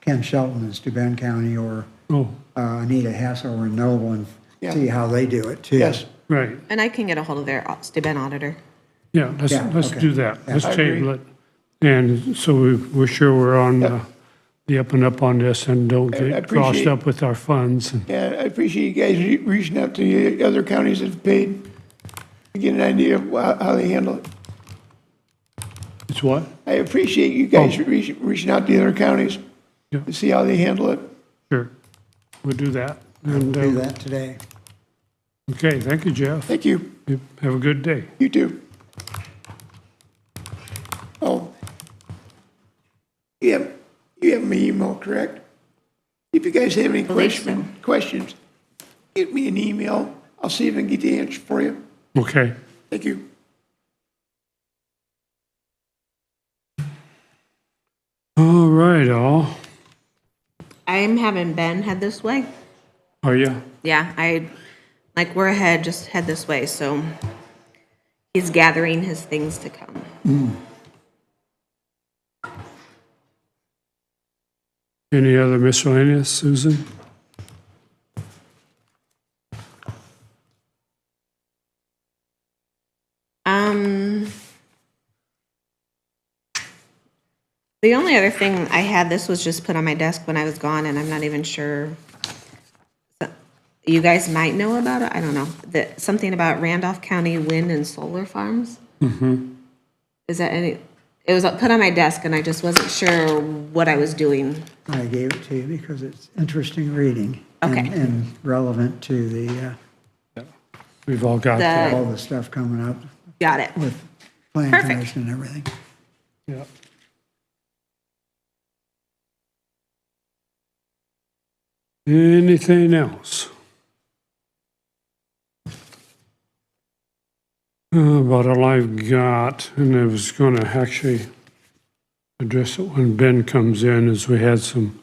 Ken Shelton in Steuben County or Oh, Anita Hess over in Noble and Yeah. see how they do it too. Yes, right. And I can get a hold of their Steuben auditor. Yeah, Yeah, let's okay. do that. Let's I agree. table it. And so we're sure we're on the up and up on this and don't I get crossed appreciate- up with our funds. yeah, I appreciate you guys reaching out to the other counties that have paid to get an idea of how they handle it. It's what? I appreciate you guys reaching out to the other counties Yeah. to see how they handle it. Sure. We'll do that. And, Do that today. okay, thank you, Jeff. Thank you. You have a good day. You too. Oh, you have my email, correct? If you guys have any questions, get me an email. I'll see if I can get the answer for you. Okay. Thank you. All right, all. I'm having Ben head this way. Are you? Yeah, we're ahead, just head this way, so he's gathering his things to come. Any other miscellaneous, Susan? The only other thing I had, this was just put on my desk when I was gone, and I'm not even sure. You guys might know about it, I don't know. Something about Randolph County wind and solar farms? Mm-hmm. Is that it was put on my desk, and I just wasn't sure what I was doing. I gave it to you because it's interesting reading. and- Okay. And relevant to the, We've all got that. all the stuff coming up Got it. with Plan Perfect. Commission and everything. Yeah. Anything else? About all I've got, and I was going to actually address it when Ben comes in, is we had some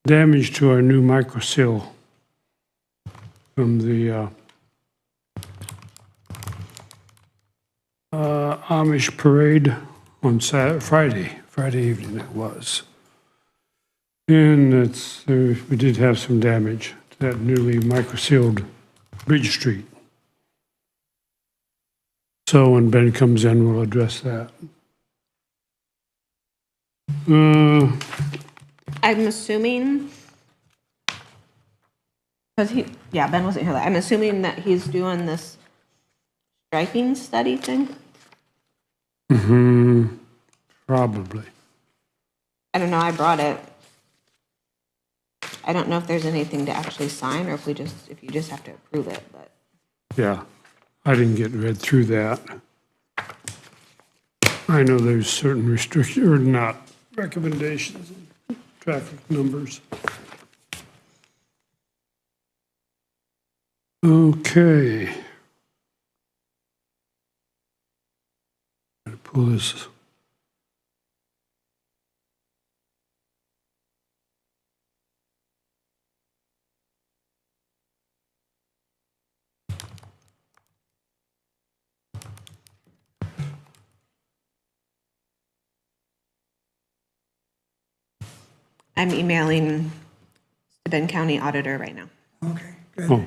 damage to our new microseal from the Amish parade on Friday evening it was. And we did have some damage to that newly microsealed Bridge Street. So when Ben comes in, we'll address that. I'm assuming, because Ben wasn't here. I'm assuming that he's doing this striping study thing. Probably. I don't know, I brought it. I don't know if there's anything to actually sign, or if you just have to approve it, but. Yeah, I didn't get read through that. I know there's certain restrictions, or not, recommendations, and traffic numbers. Okay. Gotta pull this. I'm emailing the Ben County Auditor right now. Okay, good. Oh.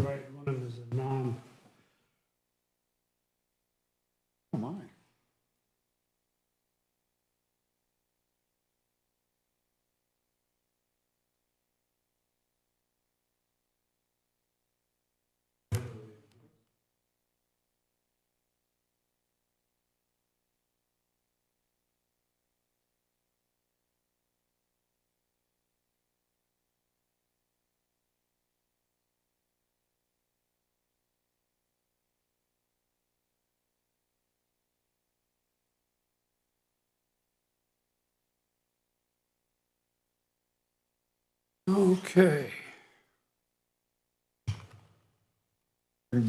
Right, one of them is a non. Oh, my. Okay. Pretty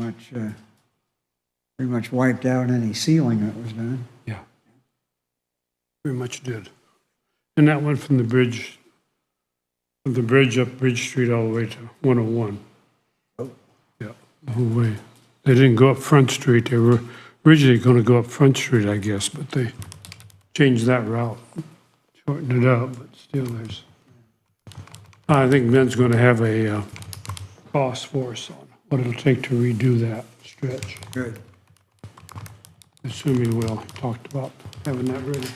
much wiped out any ceiling that was done. Yeah. Very much did. And that went from the bridge up Bridge Street all the way to 101. Oh. Yeah, the whole way. They didn't go up Front Street. They were originally going to go up Front Street, I guess, but they changed that route, shortened it up, but still there's. I think Ben's going to have a cost for us on what it'll take to redo that stretch. Good. Assume he will. He talked about having that ready.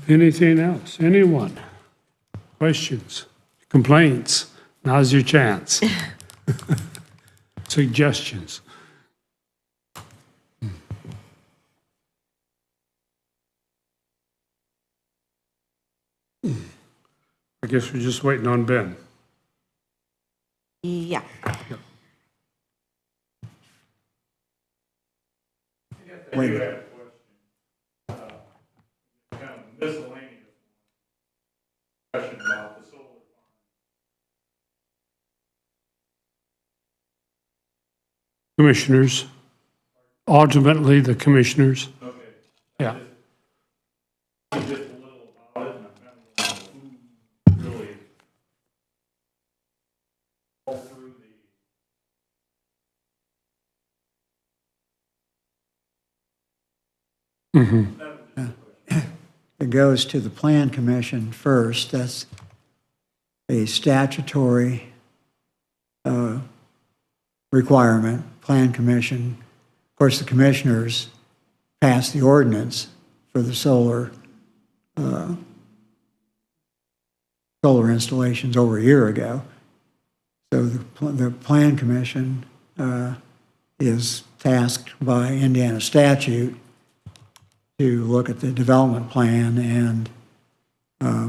Anything else? Anyone? Questions? Complaints? Now's your chance. Suggestions? I guess we're just waiting on Ben. Yeah. Wait. You had a question, kind of miscellaneous question about the solar farm. Commissioners. Ultimately, the commissioners. Okay. Yeah. Just a little about it, and I kind of don't know who really all through It goes to the Plan Commission first. That's a statutory requirement. Plan Commission, of course, the commissioners passed the ordinance for the solar installations over a year ago. So the Plan Commission is tasked by Indiana statute to look at the development plan and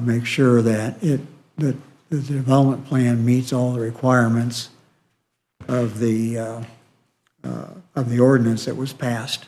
make sure that that the development plan meets all the requirements of the ordinance that was passed.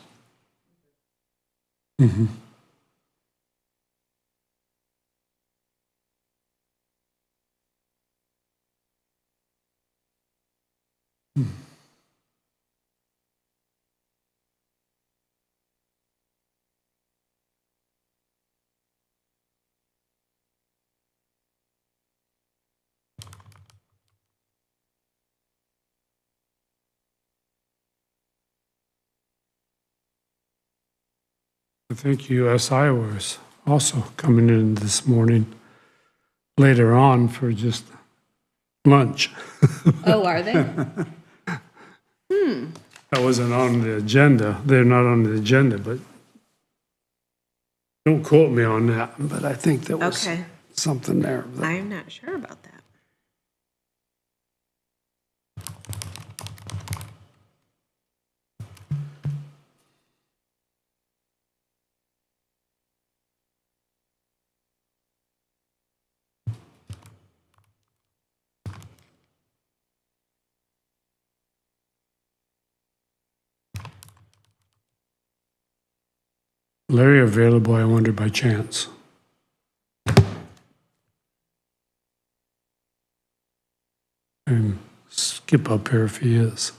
I think USI was also coming in this morning later on for just lunch. Oh, are they? That wasn't on the agenda. They're not on the agenda, but don't quote me on that, but I think there was Okay. something there. I'm not sure about that. Larry available, I wonder by chance. And skip up here if he is.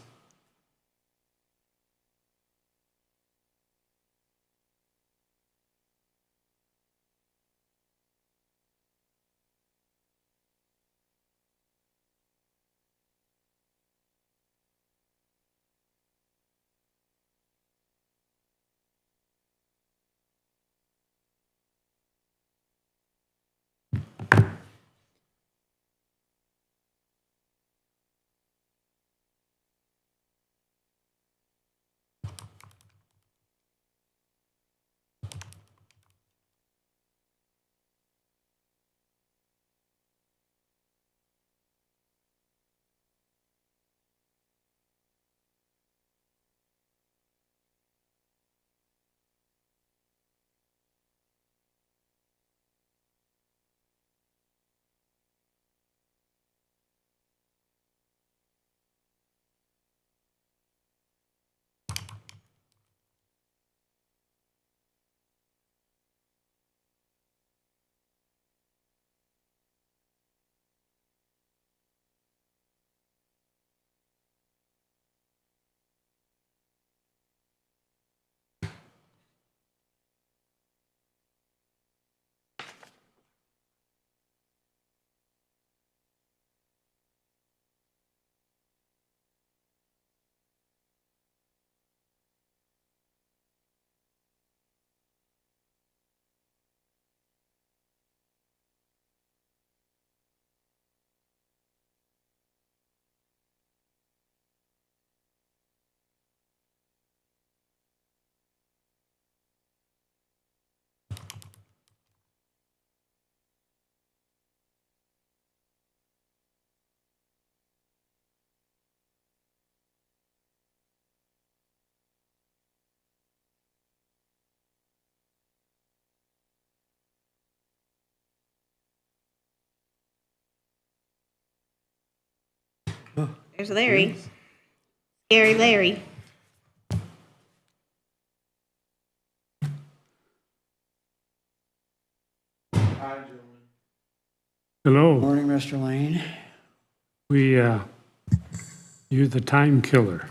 There's Larry. Scary Larry. Hello, Morning, Mr. Lane. you're the time killer.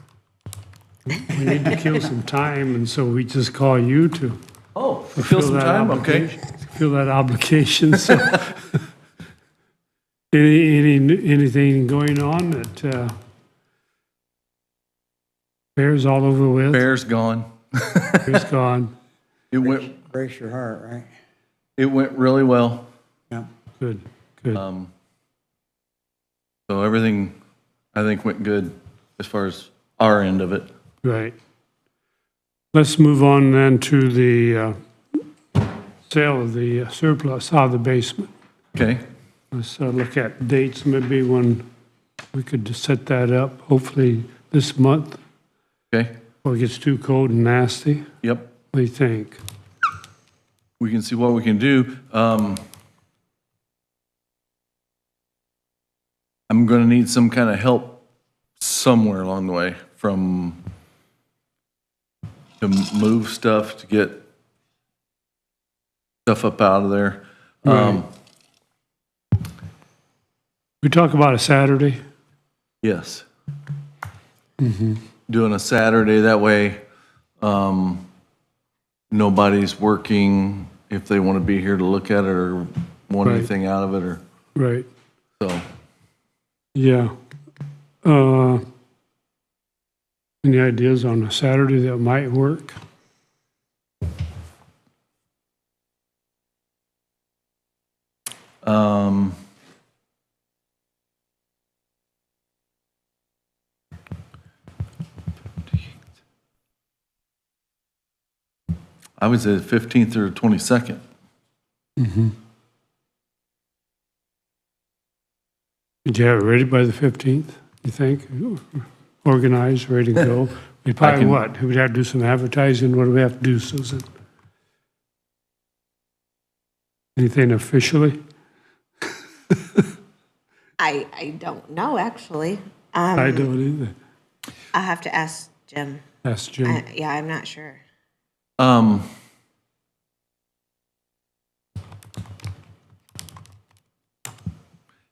We need to kill some time, and so we just call you to Oh, fulfill some that time, okay. obligation. Fulfill that obligation, so. Anything going on that Bear's all over with? Bear's gone. Bear's gone. It went, Brace your heart, right? it went really well. Yeah. Good, good. So everything, I think, went good as far as our end of it. Right. Let's move on then to the sale of the surplus out of the basement. Okay? Let's look at dates, maybe when we could just set that up, hopefully this month, Okay? before it gets too cold and nasty. Yep. What do you think? We can see what we can do. I'm going to need some kind of help somewhere along the way to move stuff, to get stuff up out of there. Right. We talk about a Saturday. Yes. Doing a Saturday, that way, nobody's working if they want to be here to look at it or want Right. anything out of it, or, Right. so. Yeah. Any ideas on a Saturday that might work? I would say the 15th or 22nd. Did you have it ready by the 15th, you think? Organized, ready to go? We probably can- what? We'd have to do some advertising. What do we have to do, Susan? Anything officially? I don't know, actually. I don't either. I'll have to ask Jim. Ask Jim. Yeah, I'm not sure.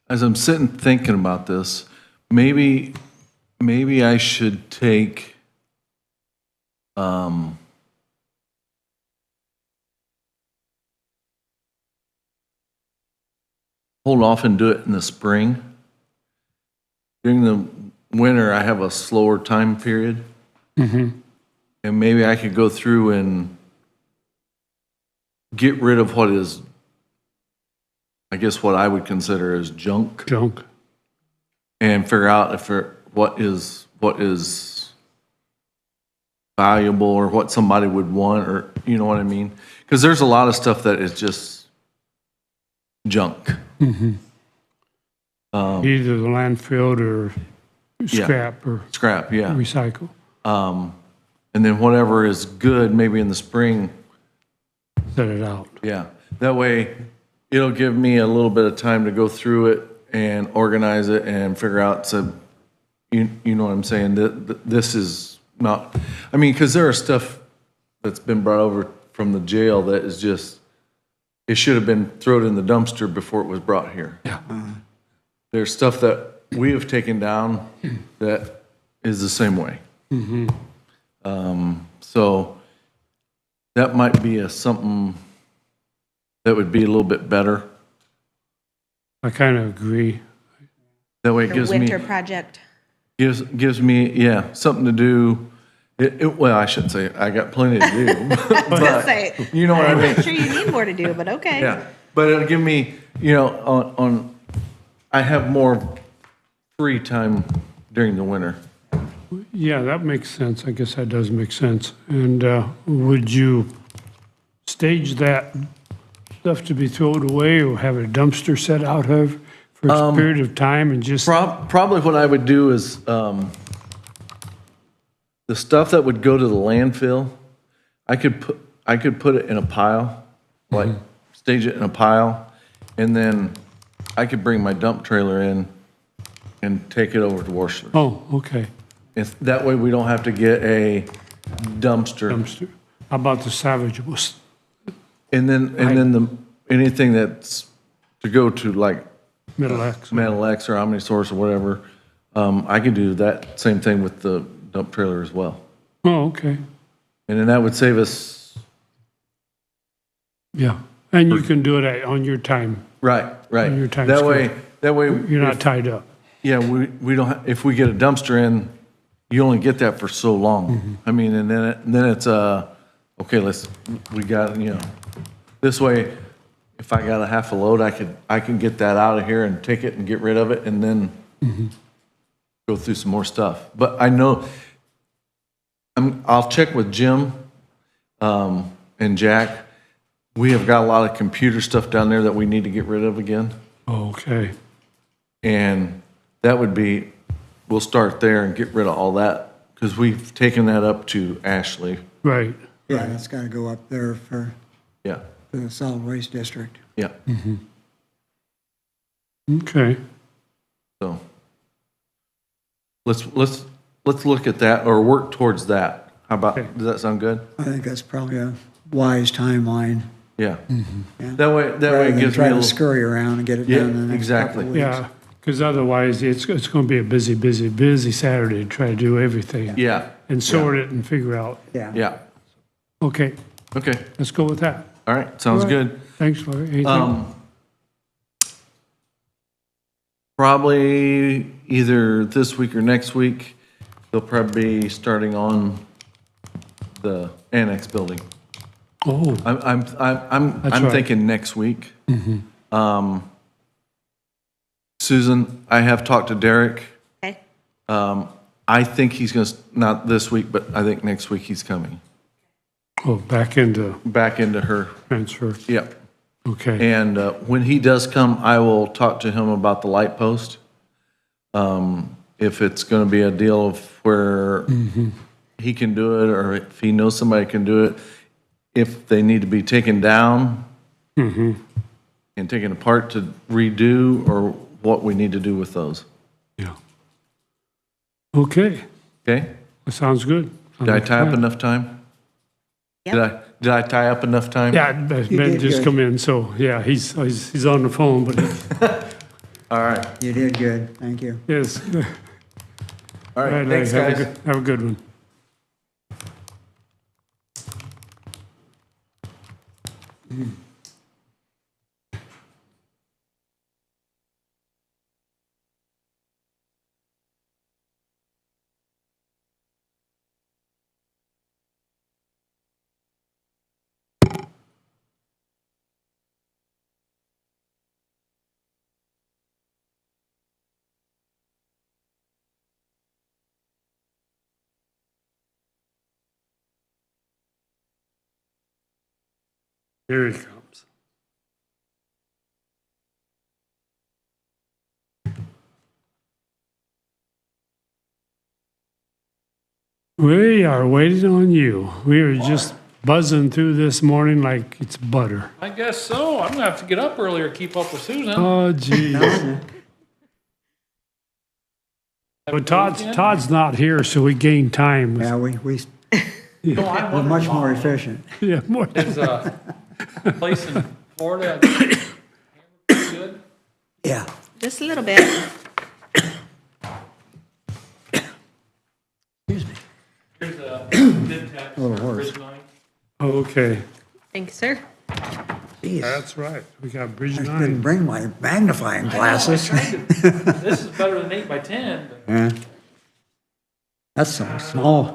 As I'm sitting thinking about this, maybe I should take, hold off and do it in the spring. During the winter, I have a slower time period. And maybe I could go through and get rid of what is, I guess what I would consider as junk, Junk. and figure out if what is valuable or what somebody would want, or you know what I mean? Because there's a lot of stuff that is just junk. Either the landfill or scrap or Scrap, yeah. recycle. And then whatever is good, maybe in the spring, Set it out. yeah. That way, it'll give me a little bit of time to go through it and organize it and figure out, so, you know what I'm saying? This is not, I mean, because there are stuff that's been brought over from the jail that is just, it should have been thrown in the dumpster before it was brought here. Yeah. There's stuff that we have taken down that is the same way. So that might be something that would be a little bit better. I kind of agree. That way it The gives me, winter project. gives me, yeah, something to do. Well, I shouldn't say, I got plenty to do, but you know what I mean? Sure, you need more to do, but okay. Yeah, but it'll give me, you know, I have more free time during the winter. Yeah, that makes sense. I guess that does make sense. And would you stage that stuff to be thrown away or have a dumpster set out of for a period of time and just, Probably what I would do is, the stuff that would go to the landfill, I could put it in a pile, like stage it in a pile, and then I could bring my dump trailer in and take it over to Worcester. Oh, okay. If, that way we don't have to get a dumpster. Dumpster. How about the salvageables? And then anything that's to go to like Middle X? Metal X or OmniSource or whatever, I can do that same thing with the dump trailer as well. Oh, okay. And then that would save us, Yeah. And you can do it on your time. right. On your time That scale. way, You're not tied up. yeah, we don't, if we get a dumpster in, you only get that for so long. I mean, and then it's, okay, we got, this way, if I got a half a load, I can get that out of here and take it and get rid of it and then go through some more stuff. But I know, I'll check with Jim, and Jack. We have got a lot of computer stuff down there that we need to get rid of again. Okay. And that would be, we'll start there and get rid of all that, because we've taken that up to Ashley. Right. Yeah, that's gotta go up there for Yeah, the solid waste district. yeah. Okay. So let's look at that or work towards that. How about, Okay. does that sound good? I think that's probably a wise timeline. Yeah. Yeah. That way Rather it than gives me try a to little, scurry around and get it Yeah, done in the next couple exactly. of weeks. Yeah, because otherwise it's going to be a busy Saturday to try to do everything. yeah, And sort it and figure out. Yeah. yeah. Okay, Okay, let's go with that. all right, sounds All right. good. Thanks, Larry. Anything? Probably either this week or next week, they'll probably be starting on the annex building. Oh, I'm That's right. thinking next week. Susan, I have talked to Derek. Okay. I think he's gonna, not this week, but I think next week he's coming oh, back into back into her. transfer. Yep. Okay, And when he does come, I will talk to him about the light post. If it's gonna be a deal of where he can do it, or if he knows somebody can do it, if they need to be taken down and taken apart to redo, or what we need to do with those. yeah. Okay, Okay? that sounds good. Did I tie up enough time? Did I tie up enough time? Yeah, Ben did just good. come in, so, yeah, he's on the phone, but All right. You did good, thank you. yes. All All right, right, thanks, Larry, guys. have a good one. Here he comes. We are waiting on you. We are just buzzing through this morning like it's butter. I guess so. I'm gonna have to get up earlier to keep up with Susan. Oh, geez. But Todd's not here, so we gain time. Yeah, we, No, I we're wonder much if more efficient. Yeah, more. Is a place in Florida good? Yeah. Just a little bit. Excuse me. Here's a bid tech. A little worse. Bridge 9. Okay, Thank you, sir. Jeez, that's right. We got Bridge I 9. didn't bring my magnifying glasses. This is better than 8 by 10. But Yeah. That's some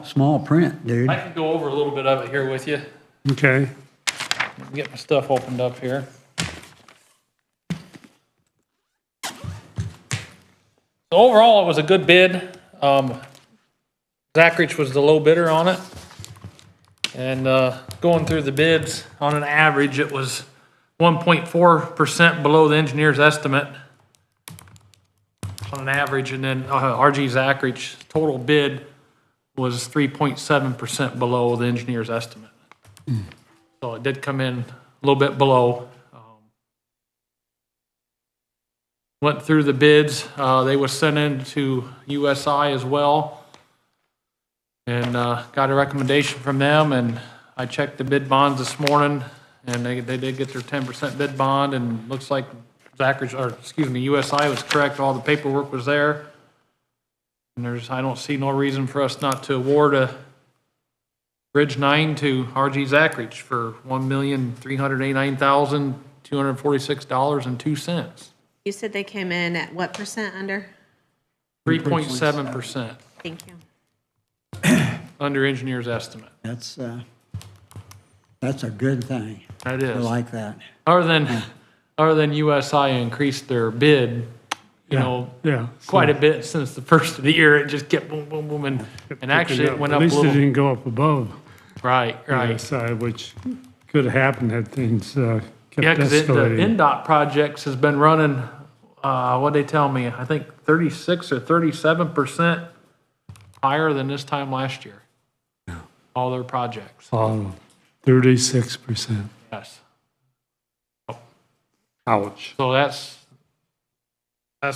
small print, dude. I can go over a little bit of it here with you. Okay, Get my stuff opened up here. So overall, it was a good bid. Zachrich was the low bidder on it. And going through the bids, on an average, it was 1.4% below the engineer's estimate on an average. And then RG Zachrich total bid was 3.7% below the engineer's estimate. So it did come in a little bit below. Went through the bids. They was sent in to USI as well. And got a recommendation from them, and I checked the bid bonds this morning, and they did get their 10% bid bond, and looks like USI was correct, all the paperwork was there. And I don't see no reason for us not to award a Bridge 9 to RG Zachridge for $1,389,246.02. You said they came in at what percent under? 3.7% Thank you. under engineer's estimate. That's a good thing. That I is. like that. Other than USI increased their bid, Yeah. quite a bit since the first of the year. It just kept boom, boom, boom, and actually it went up a At least it little. didn't go up above Right, the right. side, which could have happened had things kept Yeah, because the escalating. NDOT projects has been running, what'd they tell me? I think 36 or 37% higher than this time last year. All their projects, Oh, 36%. yes. Ouch. So that's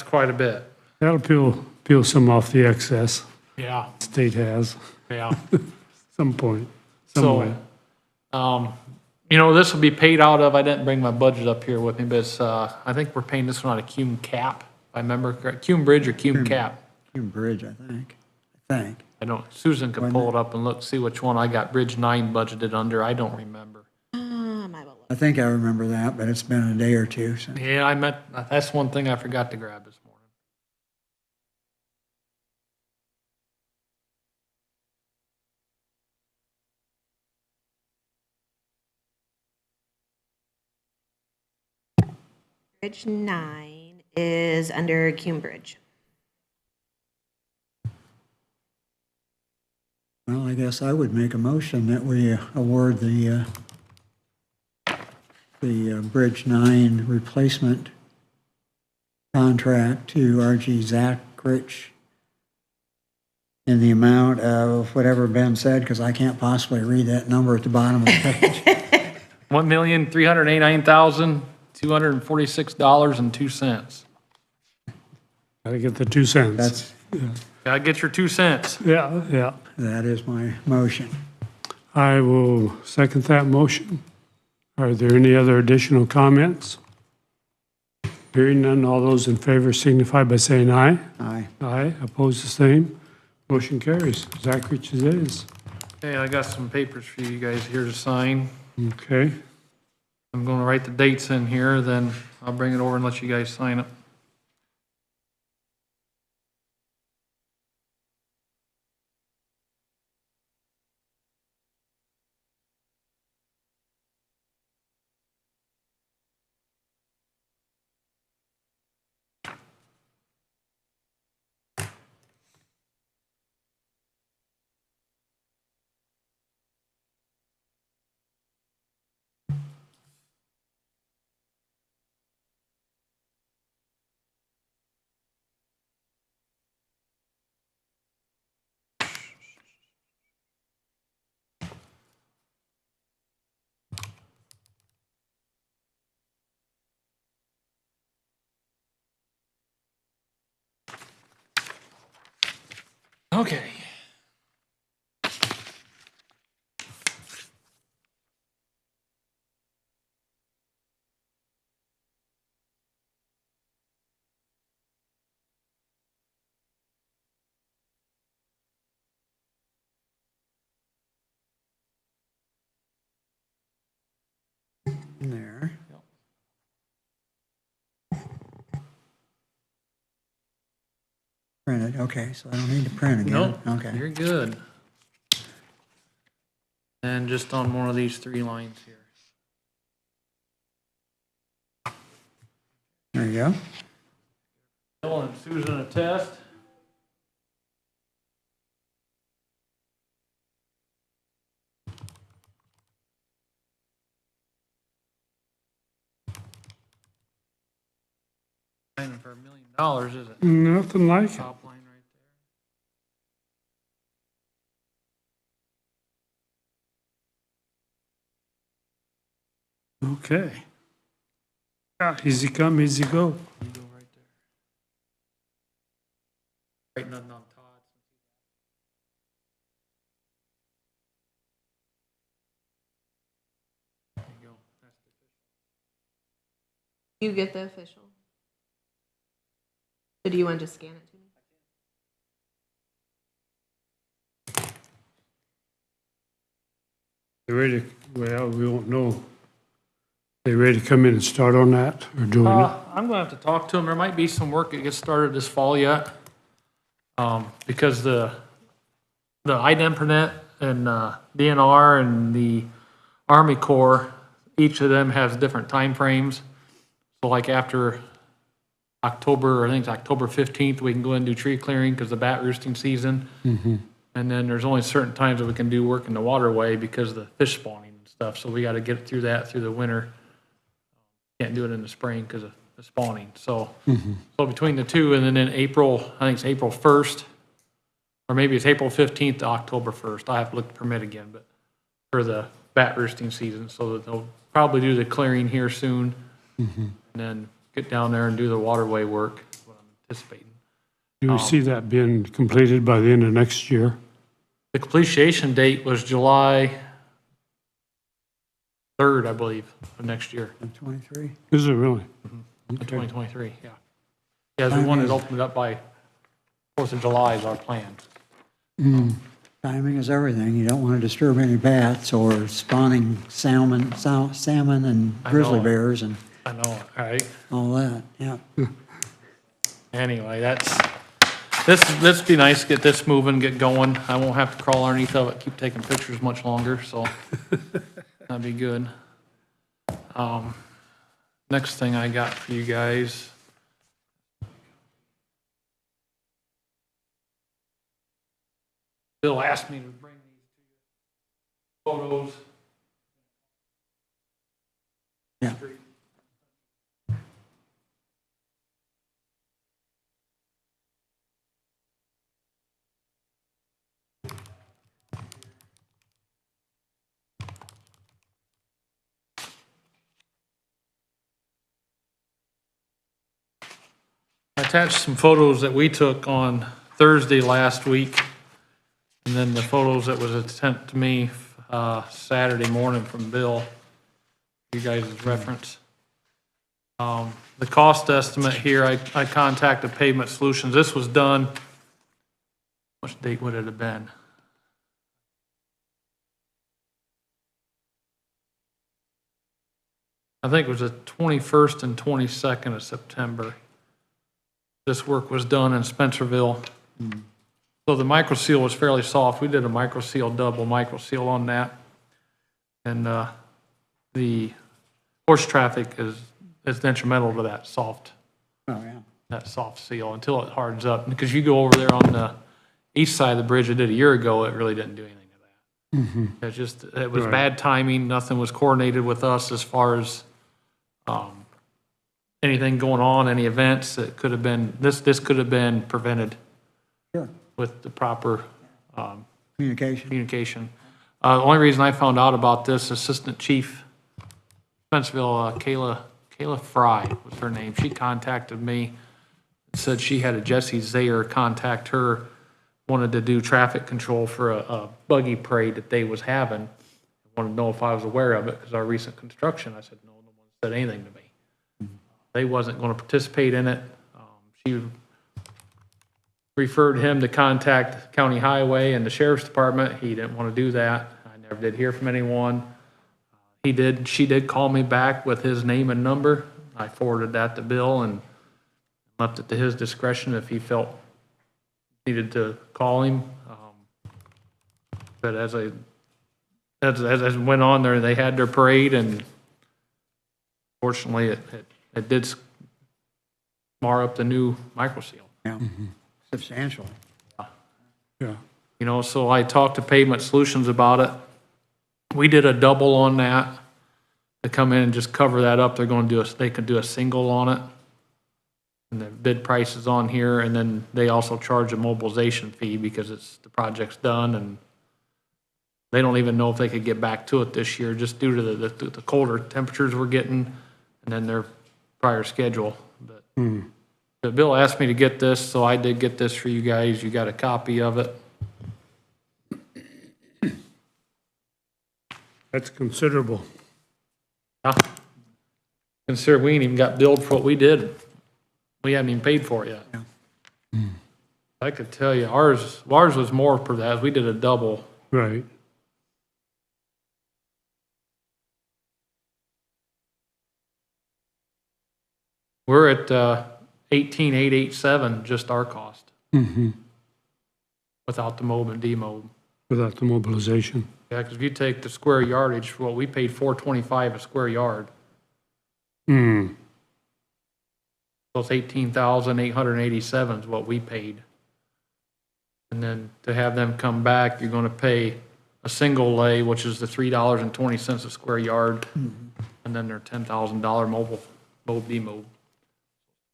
quite a bit. That'll peel some off the excess Yeah, state has, yeah. some point, So, somewhere. this will be paid out of, I didn't bring my budget up here with me, but it's, I think we're paying this one out of Cume Cap, if I remember correct. Cume Bridge or Cume Cap? Hume Bridge, I think. I don't, Susan can pull it up and look, see which one I got Bridge 9 budgeted under. I don't remember. I think I remember that, but it's been a day or two since. Yeah, that's one thing I forgot to grab this morning. Bridge 9 is under Cume Bridge. Well, I guess I would make a motion that we award the Bridge 9 replacement contract to RG Zachridge in the amount of whatever Ben said, because I can't possibly read that number at the bottom of the page. $1,389,246.02. Gotta get the 2 cents. That's, Gotta get your 2 cents. Yeah. that is my motion. I will second that motion. Are there any other additional comments? Hearing none, all those in favor signify by saying aye. Aye. Aye, opposed the same. Motion carries. Zachridge it is. Okay, I got some papers for you guys here to sign. Okay. I'm gonna write the dates in here, then I'll bring it over and let you guys sign it. Okay. There. Printed, okay, so I don't need to print again. Nope, Okay. you're good. And just on one of these 3 lines here. There you go. Bill and Susan attest. Signing for $1 million, is it? Nothing like it. Top line right there. Okay. Yeah, easy come, easy go. You go right there. Right, nothing on Todd. There you go. That's the You get the official. Or do you want to just scan it to me? They ready, well, we won't know. They ready to come in and start on that or doing it? I'm gonna have to talk to them. There might be some work that gets started this fall yet. Because the IDEMPRNet and DNR and the Army Corps, each of them has different timeframes. So like after October, I think it's October 15th, we can go and do tree clearing because the bat roosting season. And then there's only certain times that we can do work in the waterway because of the fish spawning and stuff. So we got to get through that through the winter. Can't do it in the spring because of the spawning. So, so between the two, and then in April, I think it's April 1st, or maybe it's April 15th to October 1st. I have to look at the permit again, but for the bat roosting season. So that they'll probably do the clearing here soon, and then get down there and do the waterway work, is what I'm anticipating. Do we see that being completed by the end of next year? The completion date was July 3rd, I believe, of next year, 23? Is it really? of 2023, yeah. Yeah, we wanted to open it up by 4th of July is our plan. Timing is everything. You don't want to disturb any bats or spawning salmon and I grizzly know. bears and I know, all right. all that, yeah. Anyway, this be nice to get this moving, get going. I won't have to crawl underneath of it, keep taking pictures much longer, so that'd be good. Next thing I got for you guys. Bill asked me to bring these photos. Yeah. I attached some photos that we took on Thursday last week, and then the photos that was sent to me Saturday morning from Bill, you guys' reference. The cost estimate here, I contacted Pavement Solutions. This was done, which date would it have been? I think it was the 21st and 22nd of September. This work was done in Spencerville. So the micro seal was fairly soft. We did a micro seal, double micro seal on that. And the horse traffic is detrimental to that soft seal until it hardens up. Because you go over there on the east side of the bridge I did a year ago, it really didn't do anything to that. It was Right. bad timing. Nothing was coordinated with us as far as anything going on, any events that could have been, this could have been prevented Sure. with the proper Communication. The only reason I found out about this, Assistant Chief Spencerville, Kayla Fry was her name. She contacted me, said she had a Jesse Zayer contact her, wanted to do traffic control for a buggy parade that they was having. Wanted to know if I was aware of it, because our recent construction, I said, no one said anything to me. They wasn't going to participate in it. She referred him to contact County Highway and the Sheriff's Department. He didn't want to do that. I never did hear from anyone. She did call me back with his name and number. I forwarded that to Bill and left it to his discretion if he felt needed to call him. But as it went on there, they had their parade, and fortunately it did mar up the new micro seal. Yeah, substantial. Yeah. You know, so I talked to Pavement Solutions about it. We did a double on that to come in and just cover that up. They're going to they could do a single on it. And the bid price is on here, and then they also charge a mobilization fee because the project's done, and they don't even know if they could get back to it this year just due to the colder temperatures we're getting and then their prior schedule. But But Bill asked me to get this, so I did get this for you guys. You got a copy of it. That's considerable. Yeah. Consider we ain't even got billed for what we did. We haven't even paid for it yet. I could tell you, ours was more for that. We did a double. Right. We're at 18,887, just our cost. Without the mob and demob. Without the mobilization. Yeah, because if you take the square yardage for what we paid, $425 a square yard. Hmm. So it's 18,887 is what we paid. And then to have them come back, you're gonna pay a single lay, which is the $3.20 a square yard. And then their $10,000 mobile demob,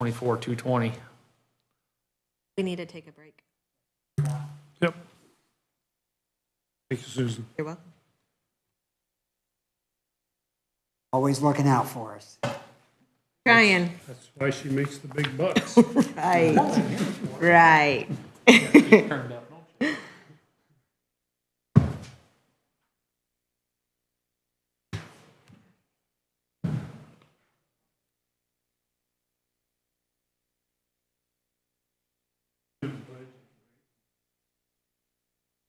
24,220. We need to take a break. Yep. Thank you, Susan. You're welcome. Always looking out for us. Trying. That's why she makes the big bucks. Right. Right. Turned out.